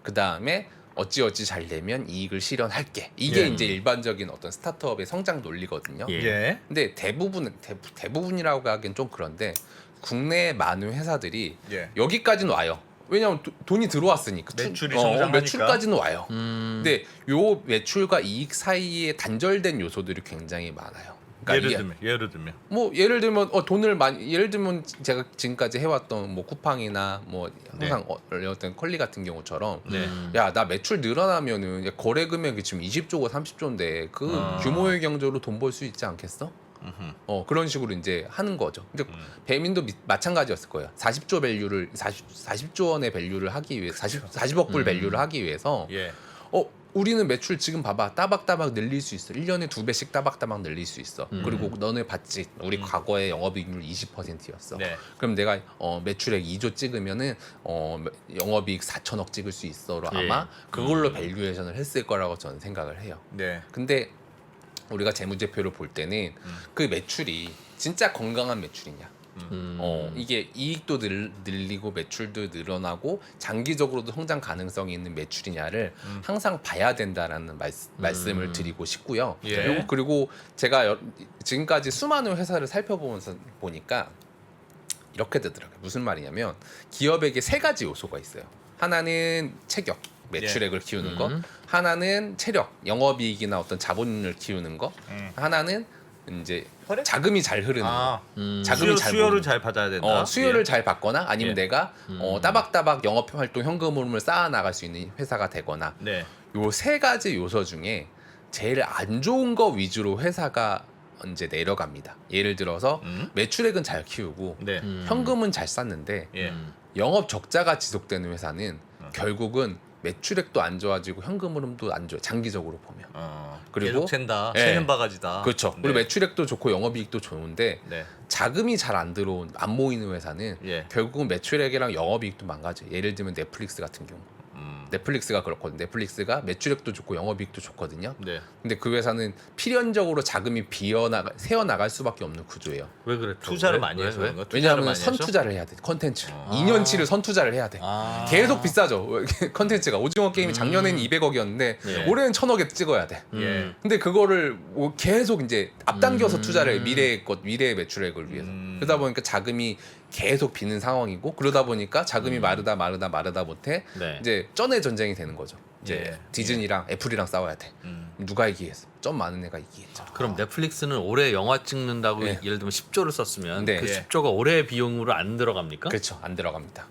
그 다음에 어찌어찌 잘 되면 이익을 실현할게. 이게 예. 이제 일반적인 어떤 스타트업의 성장 논리거든요. 예. 근데 대부분이라고 하기엔 좀 그런데 국내 많은 회사들이 예. 여기까지는 와요. 왜냐하면 돈이 들어왔으니까 매출이 성장하니까. 매출까지는 와요. 근데 요 매출과 이익 사이에 단절된 요소들이 굉장히 많아요. 그러니까 예를 들면 뭐 예를 들면 돈을 많이 예를 들면 제가 지금까지 해왔던 뭐 쿠팡이나 뭐 항상 어떤 컬리 같은 경우처럼 네. 야 나 매출 늘어나면은 거래 금액이 지금 20조고 30조인데 그 규모의 경제로 돈 벌 수 있지 않겠어? 그런 식으로 이제 하는 거죠. 근데 배민도 마찬가지였을 거예요. 40조 밸류를 40조 원의 밸류를 하기 위해 40억 불 밸류를 하기 위해서 예. 우리는 매출 지금 봐봐 따박따박 늘릴 수 있어. 1년에 2배씩 따박따박 늘릴 수 있어. 그리고 너네 봤지? 우리 과거에 영업이익률 20%였어. 네. 그럼 내가 매출액 2조 찍으면은 영업이익 4천억 찍을 수 있어로 아마 그걸로 밸류에이션을 했을 거라고 저는 생각을 해요. 네. 근데 우리가 재무제표를 볼 때는 그 매출이 진짜 건강한 매출이냐? 이게 이익도 늘리고 매출도 늘어나고 장기적으로도 성장 가능성이 있는 매출이냐를 항상 봐야 된다라는 말씀을 드리고 싶고요. 예. 그리고 제가 지금까지 수많은 회사를 살펴보면서 보니까 이렇게 되더라고요. 무슨 말이냐면 기업에게 세 가지 요소가 있어요. 하나는 체격, 매출액을 키우는 거. 하나는 체력, 영업이익이나 어떤 자본을 키우는 거. 하나는 이제 자금이 잘 흐르는 거. 자금이 수요를 잘 받아야 된다. 수요를 잘 받거나 아니면 내가 따박따박 영업 활동 현금 흐름을 쌓아 나갈 수 있는 회사가 되거나. 네. 요 세 가지 요소 중에 제일 안 좋은 거 위주로 회사가 이제 내려갑니다. 예를 들어서 매출액은 잘 키우고 네. 현금은 잘 쌓는데 예. 영업 적자가 지속되는 회사는 결국은 매출액도 안 좋아지고 현금 흐름도 안 좋아. 장기적으로 보면. 그리고 계속 샌다. 예. 새는 바가지다. 그렇죠. 네. 그리고 매출액도 좋고 영업이익도 좋은데 네. 자금이 잘 안 안 모이는 회사는 예. 결국은 매출액이랑 영업이익도 망가져. 예를 들면 넷플릭스 같은 경우. 넷플릭스가 그렇거든요. 넷플릭스가 매출액도 좋고 영업이익도 좋거든요. 네. 근데 그 회사는 필연적으로 자금이 새어 나갈 수밖에 없는 구조예요. 왜 그래? 투자를 많이 해서 그런가? 투자를 왜냐하면 많이 선 해서? 투자를 해야 돼. 컨텐츠. 2년치를 선 투자를 해야 돼. 계속 비싸죠. 컨텐츠가 오징어 게임이 작년에는 200억이었는데 예. 올해는 1,000억에 찍어야 돼. 예. 근데 그거를 뭐 계속 이제 앞당겨서 투자를 해. 미래의 매출액을 위해서. 그러다 보니까 자금이 계속 비는 상황이고 그러다 보니까 자금이 마르다 못해 네. 이제 쩐의 전쟁이 되는 거죠. 이제 예. 디즈니랑 애플이랑 싸워야 돼. 누가 이기겠어? 점 많은 애가 이기겠죠. 그럼 넷플릭스는 올해 영화 찍는다고 네. 예를 들면 10조를 썼으면 네. 그 예. 10조가 올해 비용으로 안 들어갑니까? 그렇죠. 안 들어갑니다.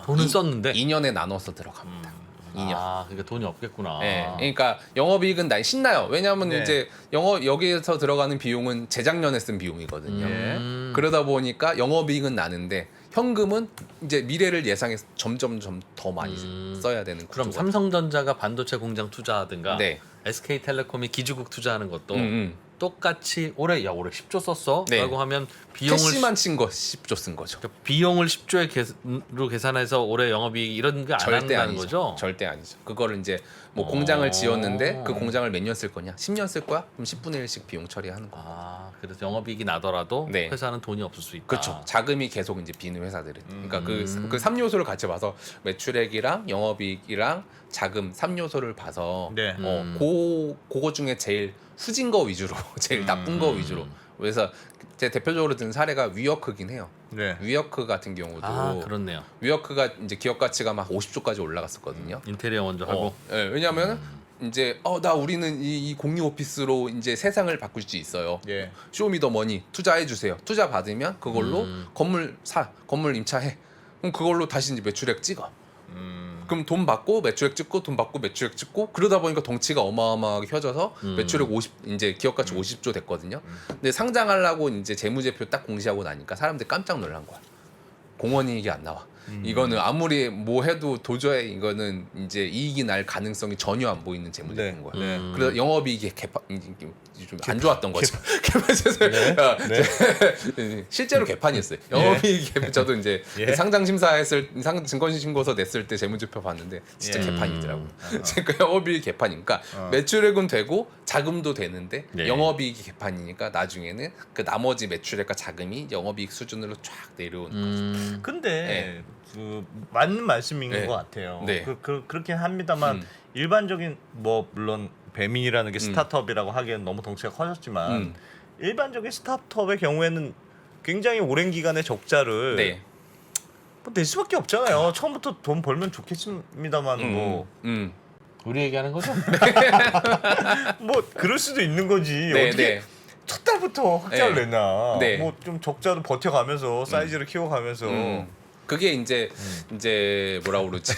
돈은 썼는데. 2년에 나눠서 들어갑니다. 2년. 아, 그러니까 돈이 없겠구나. 네, 그러니까 영업이익은 난 신나요. 왜냐하면 네. 이제 여기에서 들어가는 비용은 재작년에 쓴 비용이거든요. 그러다 보니까 영업이익은 나는데 현금은 이제 미래를 예상해서 점점 더 많이 써야 되는 그럼 구조가. 삼성전자가 반도체 공장 투자하든가 네. SK텔레콤이 기지국 투자하는 것도 음. 똑같이 올해 10조 썼어? 네. 라고 하면 비용을 캐시만 친 거 10조 쓴 거죠. 비용을 10조로 계산해서 올해 영업이익 이런 게 안 절대 한다는 아니죠. 거죠? 절대 아니죠. 그거를 이제 뭐 공장을 지었는데 그 공장을 몇 년 쓸 거냐? 10년 쓸 거야? 그럼 10분의 1씩 비용 처리하는 거. 아, 그래서 영업이익이 나더라도 네. 회사는 돈이 없을 수 있다. 그렇죠. 자금이 계속 이제 비는 회사들은. 그러니까 그 3요소를 같이 봐서 매출액이랑 영업이익이랑 자금 3요소를 봐서 네. 그거 중에 제일 후진 거 위주로, 제일 나쁜 거 위주로. 그래서 제 대표적으로 든 사례가 위워크긴 해요. 네. 위워크 같은 경우도 아, 그렇네요. 위워크가 이제 기업 가치가 막 50조까지 올라갔었거든요. 인테리어 먼저 하고. 네, 왜냐하면 이제 나 우리는 이 공유 오피스로 이제 세상을 바꿀 수 있어요. 예. 쇼미더머니 투자해 주세요. 투자 받으면 그걸로 건물 임차해. 그럼 그걸로 다시 이제 매출액 찍어. 그럼 돈 받고 매출액 찍고 돈 받고 매출액 찍고 그러다 보니까 덩치가 어마어마하게 펴져서 매출액 50 이제 기업 가치 50조 됐거든요. 근데 상장하려고 이제 재무제표 딱 공시하고 나니까 사람들이 깜짝 놀란 거야. 공원이익이 안 나와. 이거는 아무리 뭐 해도 도저히 이거는 이제 이익이 날 가능성이 전혀 안 보이는 재무제표인 네. 거야. 네. 그래서 영업이익이 좀 안 좋았던 거죠. 실제로 개판이었어요. 영업이익 개판. 저도 이제 예. 상장 심사했을 증권신고서 냈을 때 재무제표 봤는데 진짜 예. 개판이더라고요. 그 영업이익 개판이니까 매출액은 되고 자금도 되는데 네. 영업이익이 개판이니까 나중에는 그 나머지 매출액과 자금이 영업이익 수준으로 쫙 내려오는 거죠. 근데 그 맞는 말씀인 네. 것 같아요. 네. 그렇긴 합니다만 일반적인 뭐 물론 배민이라는 게 스타트업이라고 하기엔 너무 덩치가 커졌지만 일반적인 스타트업의 경우에는 굉장히 오랜 기간의 적자를 네. 뭐 낼 수밖에 없잖아요. 처음부터 돈 벌면 좋겠습니다만 뭐 우리 얘기하는 거죠? 뭐 그럴 수도 있는 거지. 네, 어떻게 네. 첫 달부터 흑자를 네. 내나. 네. 뭐 좀 적자도 버텨가면서 사이즈를 키워가면서 그게 이제 뭐라 그러지?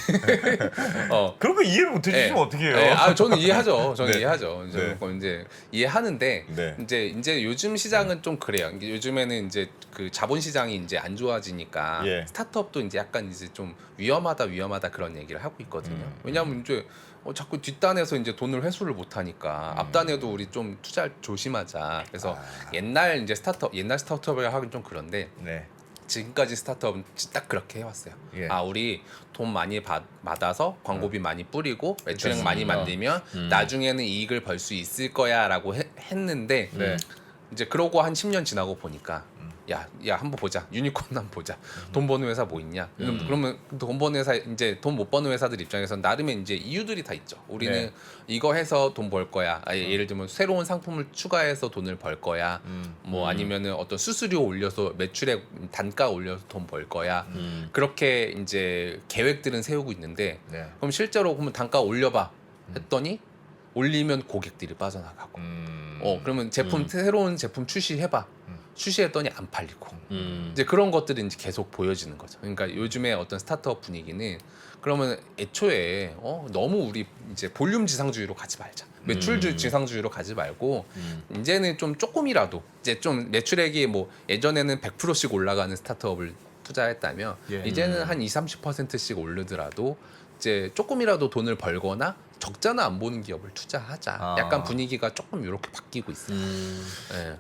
그런 거 이해를 못 해주시면 네. 어떡해요? 네. 아 저는 이해하죠. 저는 네. 이해하죠. 네. 저는 이제 이해하는데 네. 이제 요즘 시장은 좀 그래요. 이게 요즘에는 이제 그 자본 시장이 이제 안 좋아지니까 예. 스타트업도 이제 약간 이제 좀 위험하다 그런 얘기를 하고 있거든요. 왜냐하면 이제 자꾸 뒷단에서 이제 돈을 회수를 못 하니까 앞단에도 우리 좀 투자 조심하자. 그래서 옛날 스타트업을 하긴 좀 그런데 네. 지금까지 스타트업은 딱 그렇게 해왔어요. 예. 우리 돈 많이 받아서 광고비 많이 뿌리고 매출액 많이 만들면 나중에는 이익을 벌 수 있을 거야라고 했는데 네. 이제 그러고 한 10년 지나고 보니까 야 한번 보자. 유니콘 한번 보자. 돈 버는 회사 뭐 있냐? 그러면 돈 버는 회사 이제 돈 못 버는 회사들 입장에서는 나름의 이제 이유들이 다 있죠. 우리는 네. 이거 해서 돈 벌 거야. 예를 들면 새로운 상품을 추가해서 돈을 벌 거야. 뭐 아니면은 어떤 수수료 올려서 매출액 단가 올려서 돈 벌 거야. 그렇게 이제 계획들은 세우고 있는데 네. 그럼 실제로 그러면 단가 올려봐 했더니 올리면 고객들이 빠져나가고 그러면 새로운 제품 출시해봐 출시했더니 안 팔리고 이제 그런 것들이 이제 계속 보여지는 거죠. 그러니까 요즘에 어떤 스타트업 분위기는 그러면 애초에 너무 우리 이제 볼륨 지상주의로 가지 말자. 매출 지상주의로 가지 말고 이제는 좀 조금이라도 이제 좀 매출액이 뭐 예전에는 100%씩 올라가는 스타트업을 투자했다면 예. 이제는 한 20-30%씩 오르더라도 이제 조금이라도 돈을 벌거나 적자는 안 보는 기업을 투자하자. 약간 분위기가 조금 이렇게 바뀌고 있어요. 네.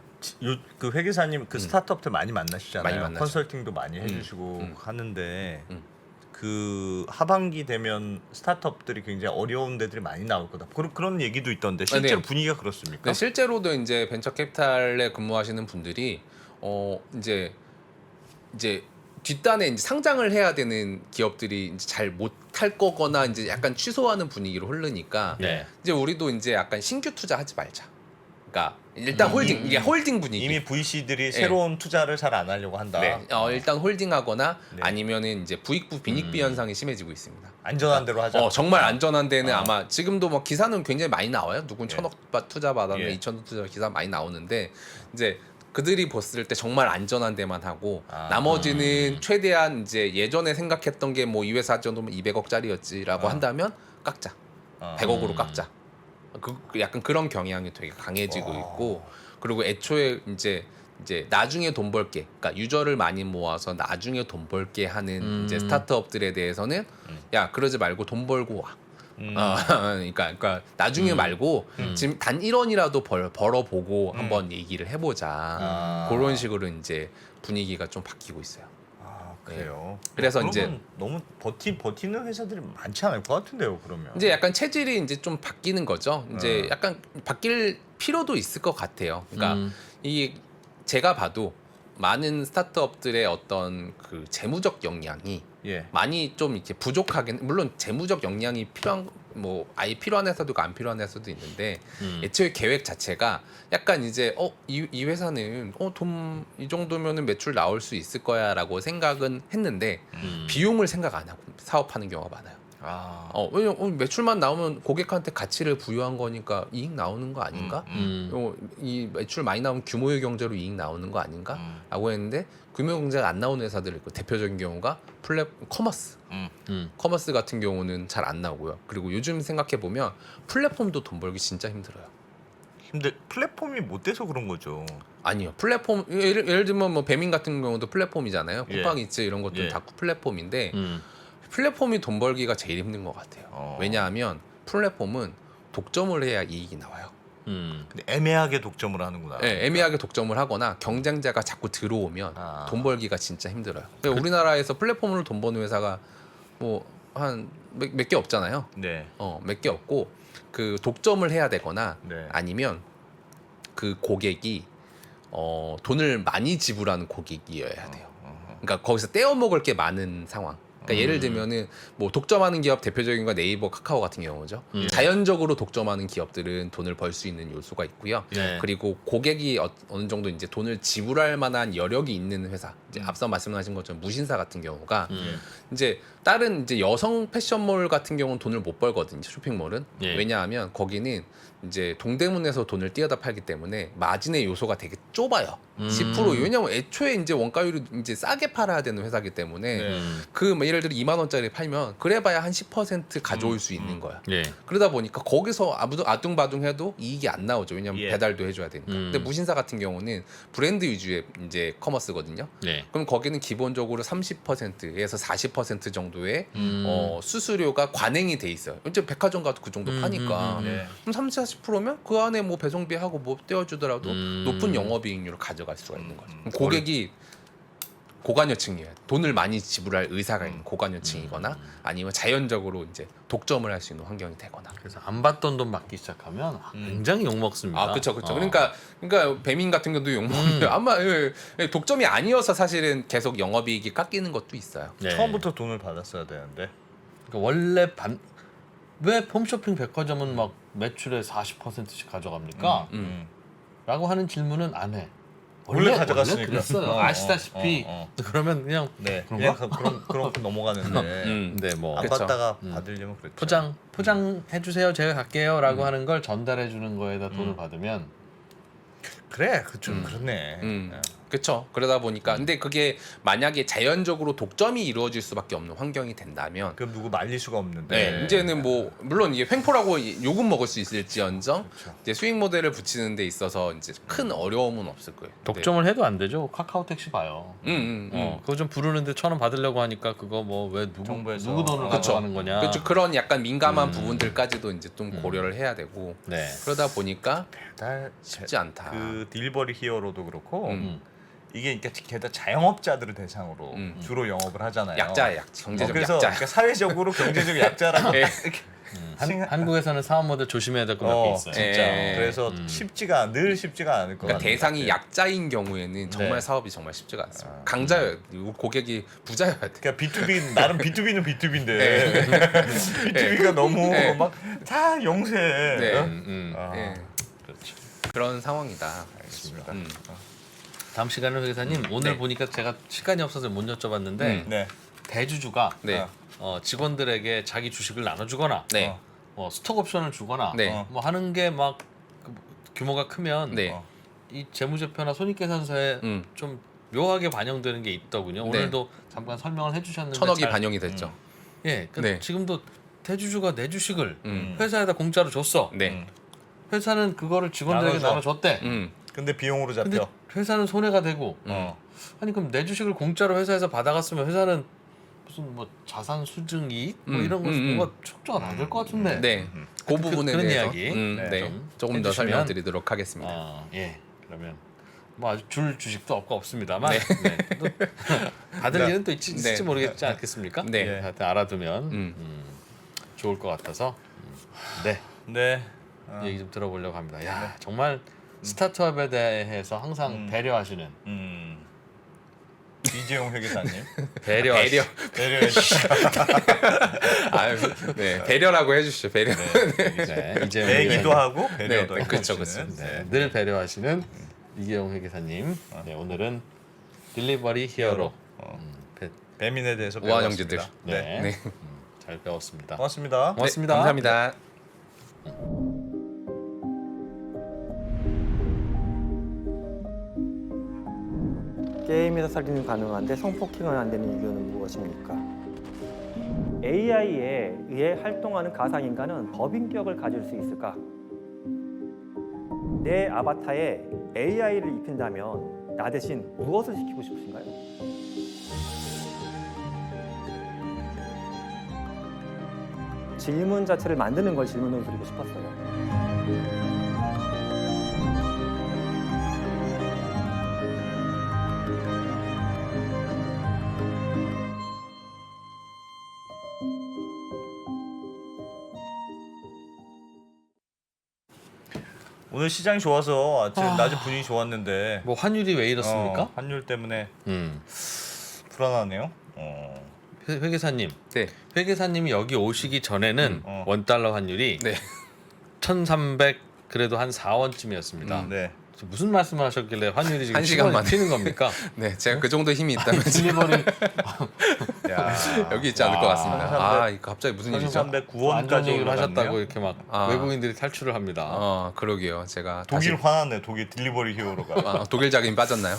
그 회계사님 그 스타트업들 많이 만나시잖아요. 많이 만나죠. 컨설팅도 많이 해주시고 하는데 그 하반기 되면 스타트업들이 굉장히 어려운 데들이 많이 나올 거다. 그런 얘기도 있던데 실제로 네. 분위기가 그렇습니까? 근데 실제로도 이제 벤처 캐피탈에 근무하시는 분들이 이제 뒷단에 이제 상장을 해야 되는 기업들이 이제 잘 못할 거거나 이제 약간 취소하는 분위기로 흐르니까 네. 이제 우리도 이제 약간 신규 투자하지 말자. 그러니까 일단 홀딩 이게 홀딩 분위기. 이미 VC들이 새로운 투자를 잘 안 하려고 한다. 네. 일단 홀딩하거나 네. 아니면은 이제 부익부 빈익비 현상이 심해지고 있습니다. 안전한 대로 하자. 정말 안전한 데는 아마 지금도 뭐 기사는 굉장히 많이 나와요. 누군 1,000억 투자 받았는데 예. 2,000억 투자 기사 많이 나오는데 이제 그들이 봤을 때 정말 안전한 데만 하고 나머지는 최대한 이제 예전에 생각했던 게 뭐 이 회사 정도면 200억짜리였지라고 한다면 깎자. 100억으로 깎자. 그 약간 그런 경향이 되게 강해지고 있고 그리고 애초에 이제 나중에 돈 벌게, 그러니까 유저를 많이 모아서 나중에 돈 벌게 하는 이제 스타트업들에 대해서는 야 그러지 말고 돈 벌고 와. 그러니까 나중에 말고 지금 단 1원이라도 벌어보고 한번 얘기를 해보자. 그런 식으로 이제 분위기가 좀 바뀌고 있어요. 그래요. 그래서 그러면 이제 너무 버티는 회사들이 많지 않을 것 같은데요. 그러면 이제 약간 체질이 이제 좀 바뀌는 거죠. 이제 약간 바뀔 필요도 있을 것 같아요. 그러니까 이 제가 봐도 많은 스타트업들의 어떤 그 재무적 역량이 예. 많이 좀 이렇게 부족하긴 물론 재무적 역량이 필요한 뭐 아예 필요한 회사도 있고 안 필요한 회사도 있는데 애초에 계획 자체가 약간 이제 이 회사는 돈 이 정도면은 매출 나올 수 있을 거야라고 생각은 했는데 비용을 생각 안 하고 사업하는 경우가 많아요. 왜냐면 매출만 나오면 고객한테 가치를 부여한 거니까 이익 나오는 거 아닌가? 이 매출 많이 나오면 규모의 경제로 이익 나오는 거 아닌가? 라고 했는데 규모 경제가 안 나오는 회사들 있고 대표적인 경우가 커머스. 커머스 같은 경우는 잘 안 나오고요. 그리고 요즘 생각해 보면 플랫폼도 돈 벌기 진짜 힘들어요. 플랫폼이 못 돼서 그런 거죠. 아니요. 플랫폼 예를 들면 뭐 배민 같은 경우도 플랫폼이잖아요. 예. 쿠팡이츠 이런 것도 예. 다 플랫폼인데 플랫폼이 돈 벌기가 제일 힘든 것 같아요. 왜냐하면 플랫폼은 독점을 해야 이익이 나와요. 근데 애매하게 독점을 하는구나. 네, 애매하게 독점을 하거나 경쟁자가 자꾸 들어오면 돈 벌기가 진짜 힘들어요. 우리나라에서 플랫폼으로 돈 버는 회사가 뭐 한 몇 개 없잖아요. 네. 몇 개 없고 그 독점을 해야 되거나 네. 아니면 그 고객이 돈을 많이 지불하는 고객이어야 돼요. 그러니까 거기서 떼어 먹을 게 많은 상황. 그러니까 예를 들면은 뭐 독점하는 기업 대표적인 거 네이버, 카카오 같은 경우죠. 자연적으로 독점하는 기업들은 돈을 벌 수 있는 요소가 있고요. 네. 그리고 고객이 어느 정도 이제 돈을 지불할 만한 여력이 있는 회사. 이제 앞서 말씀하신 것처럼 무신사 같은 경우가 이제 다른 이제 여성 패션몰 같은 경우는 돈을 못 벌거든요. 쇼핑몰은. 예. 왜냐하면 거기는 이제 동대문에서 돈을 띄어다 팔기 때문에 마진의 요소가 되게 좁아요. 10%. 왜냐면 애초에 이제 원가율이 이제 싸게 팔아야 되는 회사기 때문에 네. 그 뭐 예를 들어 2만 원짜리 팔면 그래봐야 한 10% 가져올 수 있는 거야. 예. 그러다 보니까 거기서 아둥바둥해도 이익이 안 나오죠. 왜냐면 예. 배달도 해줘야 되니까. 근데 무신사 같은 경우는 브랜드 위주의 이제 커머스거든요. 네. 그럼 거기는 기본적으로 30%에서 40% 정도의 수수료가 관행이 돼 있어요. 이제 백화점 가도 그 정도 파니까. 네. 그럼 30, 40%면 그 안에 뭐 배송비하고 뭐 떼어주더라도 높은 영업이익률을 가져갈 수가 있는 거죠. 그럼 고객이 고관여층이에요. 돈을 많이 지불할 의사가 있는 고관여층이거나 아니면 자연적으로 이제 독점을 할 수 있는 환경이 되거나. 그래서 안 받던 돈 받기 시작하면 굉장히 욕 먹습니다. 그렇죠. 그러니까 배민 같은 경우도 욕 먹는데 아마 독점이 아니어서 사실은 계속 영업이익이 깎이는 것도 있어요. 네. 처음부터 돈을 받았어야 되는데. 그러니까 원래 왜 홈쇼핑 백화점은 막 매출의 40%씩 가져갑니까? 라고 하는 질문은 안 해. 원래 가져갔으니까. 그랬어요. 아시다시피 그러면 그냥 네. 그런가? 그럼 넘어가는데. 네, 뭐 안 그쵸. 받다가 받으려면 그랬죠. 포장해 주세요. 제가 갈게요라고 하는 걸 전달해 주는 거에다 돈을 받으면 그래, 그렇네. 그렇죠. 그러다 보니까 근데 그게 만약에 자연적으로 독점이 이루어질 수밖에 없는 환경이 된다면 그럼 누구 말릴 수가 없는데. 네, 이제는 뭐 물론 이게 횡포라고 욕은 먹을 수 있을지언정 이제 수익 모델을 붙이는 데 있어서 이제 큰 어려움은 없을 거예요. 독점을 해도 안 되죠. 카카오 택시 봐요. 그거 좀 부르는데 1,000원 받으려고 하니까 그거 뭐 왜 정부에서. 누구 돈을 가져가는 거냐. 그렇죠. 그런 약간 민감한 부분들까지도 이제 좀 고려를 해야 되고 네. 그러다 보니까 배달 쉽지 않다. 그 딜리버리 히어로도 그렇고 이게 그러니까 게다가 자영업자들을 대상으로 주로 영업을 하잖아요. 약자예요. 경제적 그래서 약자. 그러니까 사회적으로 경제적 약자라고 네. 이렇게 한국에서는 사업 모델 조심해야 될 거 몇 개 있어요. 진짜. 예. 그래서 쉽지가 않을 것 그러니까 같아요. 대상이 약자인 경우에는 정말 네. 사업이 정말 쉽지가 않습니다. 강자여야 돼. 고객이 부자여야 돼. 그러니까 B2B 나름 B2B는 B2B인데 B2B가 너무 네. 막 다 영세. 네. 아, 예. 그렇죠. 그런 상황이다. 알겠습니다. 다음 시간은 회계사님 오늘 네. 보니까 제가 시간이 없어서 못 여쭤봤는데 네. 대주주가 네. 직원들에게 자기 주식을 나눠주거나 네. 스톡 옵션을 주거나 네. 뭐 하는 게 막 규모가 크면 네. 이 재무제표나 손익계산서에 좀 묘하게 반영되는 게 있더군요. 네. 오늘도 잠깐 설명을 해주셨는데 1,000억이 잘- 반영이 됐죠. 예, 그러니까 네. 지금도 대주주가 내 주식을 음. 회사에다 공짜로 줬어. 네. 회사는 그거를 직원들에게 나눠줘. 나눠줬대. 근데 비용으로 잡혀. 근데 회사는 손해가 되고 아니 그럼 내 주식을 공짜로 회사에서 받아갔으면 회사는 무슨 뭐 자산 수증 이익 뭐 이런 거 뭔가 축조가 안 될 것 같은데. 네. 그 부분에 그런 대해서 이야기 네. 좀 조금 더 해주시면. 설명드리도록 하겠습니다. 예. 그러면 뭐 아주 줄 주식도 없고 없습니다만 네. 또 받을 네. 일은 또 있을지 네. 모르겠지 않겠습니까? 네. 하여튼 알아두면 좋을 것 같아서 네. 네. 얘기 좀 들어보려고 합니다. 야 정말 스타트업에 대해서 항상 배려하시는 이재용 회계사님. 배려. 배려해 주시죠. 아유, 네. 배려라고 해주시죠. 배려. 네, 이재용 배기도 회계사님. 하고 배려도 네, 하고. 그쵸, 해주시는. 그쵸. 네, 늘 배려하시는 이재용 회계사님. 네, 오늘은 딜리버리 히어로 배민에 대해서 우한 배워봤습니다. 형제들. 네. 네. 잘 배웠습니다. 고맙습니다. 고맙습니다. 감사합니다. 게임에서 살인이 가능한데 성폭행은 안 되는 이유는 무엇입니까? AI에 의해 활동하는 가상인간은 법인격을 가질 수 있을까? 내 아바타에 AI를 입힌다면 나 대신 무엇을 시키고 싶으신가요? 질문 자체를 만드는 걸 질문으로 드리고 싶었어요. 오늘 시장이 좋아서 낮에 분위기 좋았는데 뭐 환율이 왜 이렇습니까? 환율 때문에 불안하네요. 회계사님. 네. 회계사님이 여기 오시기 전에는 원달러 환율이 네. 1,300 그래도 한 4원쯤이었습니다. 네. 무슨 말씀을 하셨길래 환율이 지금 한 시간 10원이 만에. 튀는 겁니까? 네. 제가 그 정도 힘이 있다면 딜리버리 야, 여기 있지 않을 것 같습니다. 1300. 아, 이거 갑자기 무슨 일이죠? 1309원까지 안 좋은 얘기를 올라갔네요. 하셨다고 이렇게 막 아. 외국인들이 탈출을 합니다. 그러게요. 제가 독일 다시 화났네. 독일 딜리버리 히어로가. 독일 자금 빠졌나요?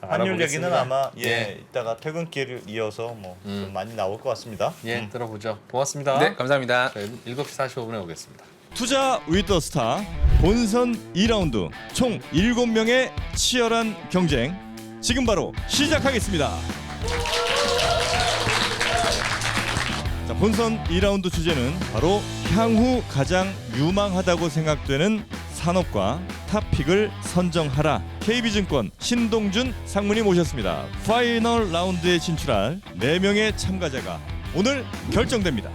환율 얘기는 알아보겠습니다. 아마 예. 이따가 퇴근길 이어서 뭐 좀 많이 나올 것 같습니다. 예, 들어보죠. 고맙습니다. 네, 감사합니다. 저희 7시 45분에 오겠습니다. 투자 위더 스타 본선 2라운드 총 7명의 치열한 경쟁 지금 바로 시작하겠습니다. 자, 본선 2라운드 주제는 바로 향후 가장 유망하다고 생각되는 산업과 탑픽을 선정하라. KB증권 신동준 상무님 모셨습니다. 파이널 라운드에 진출할 4명의 참가자가 오늘 결정됩니다.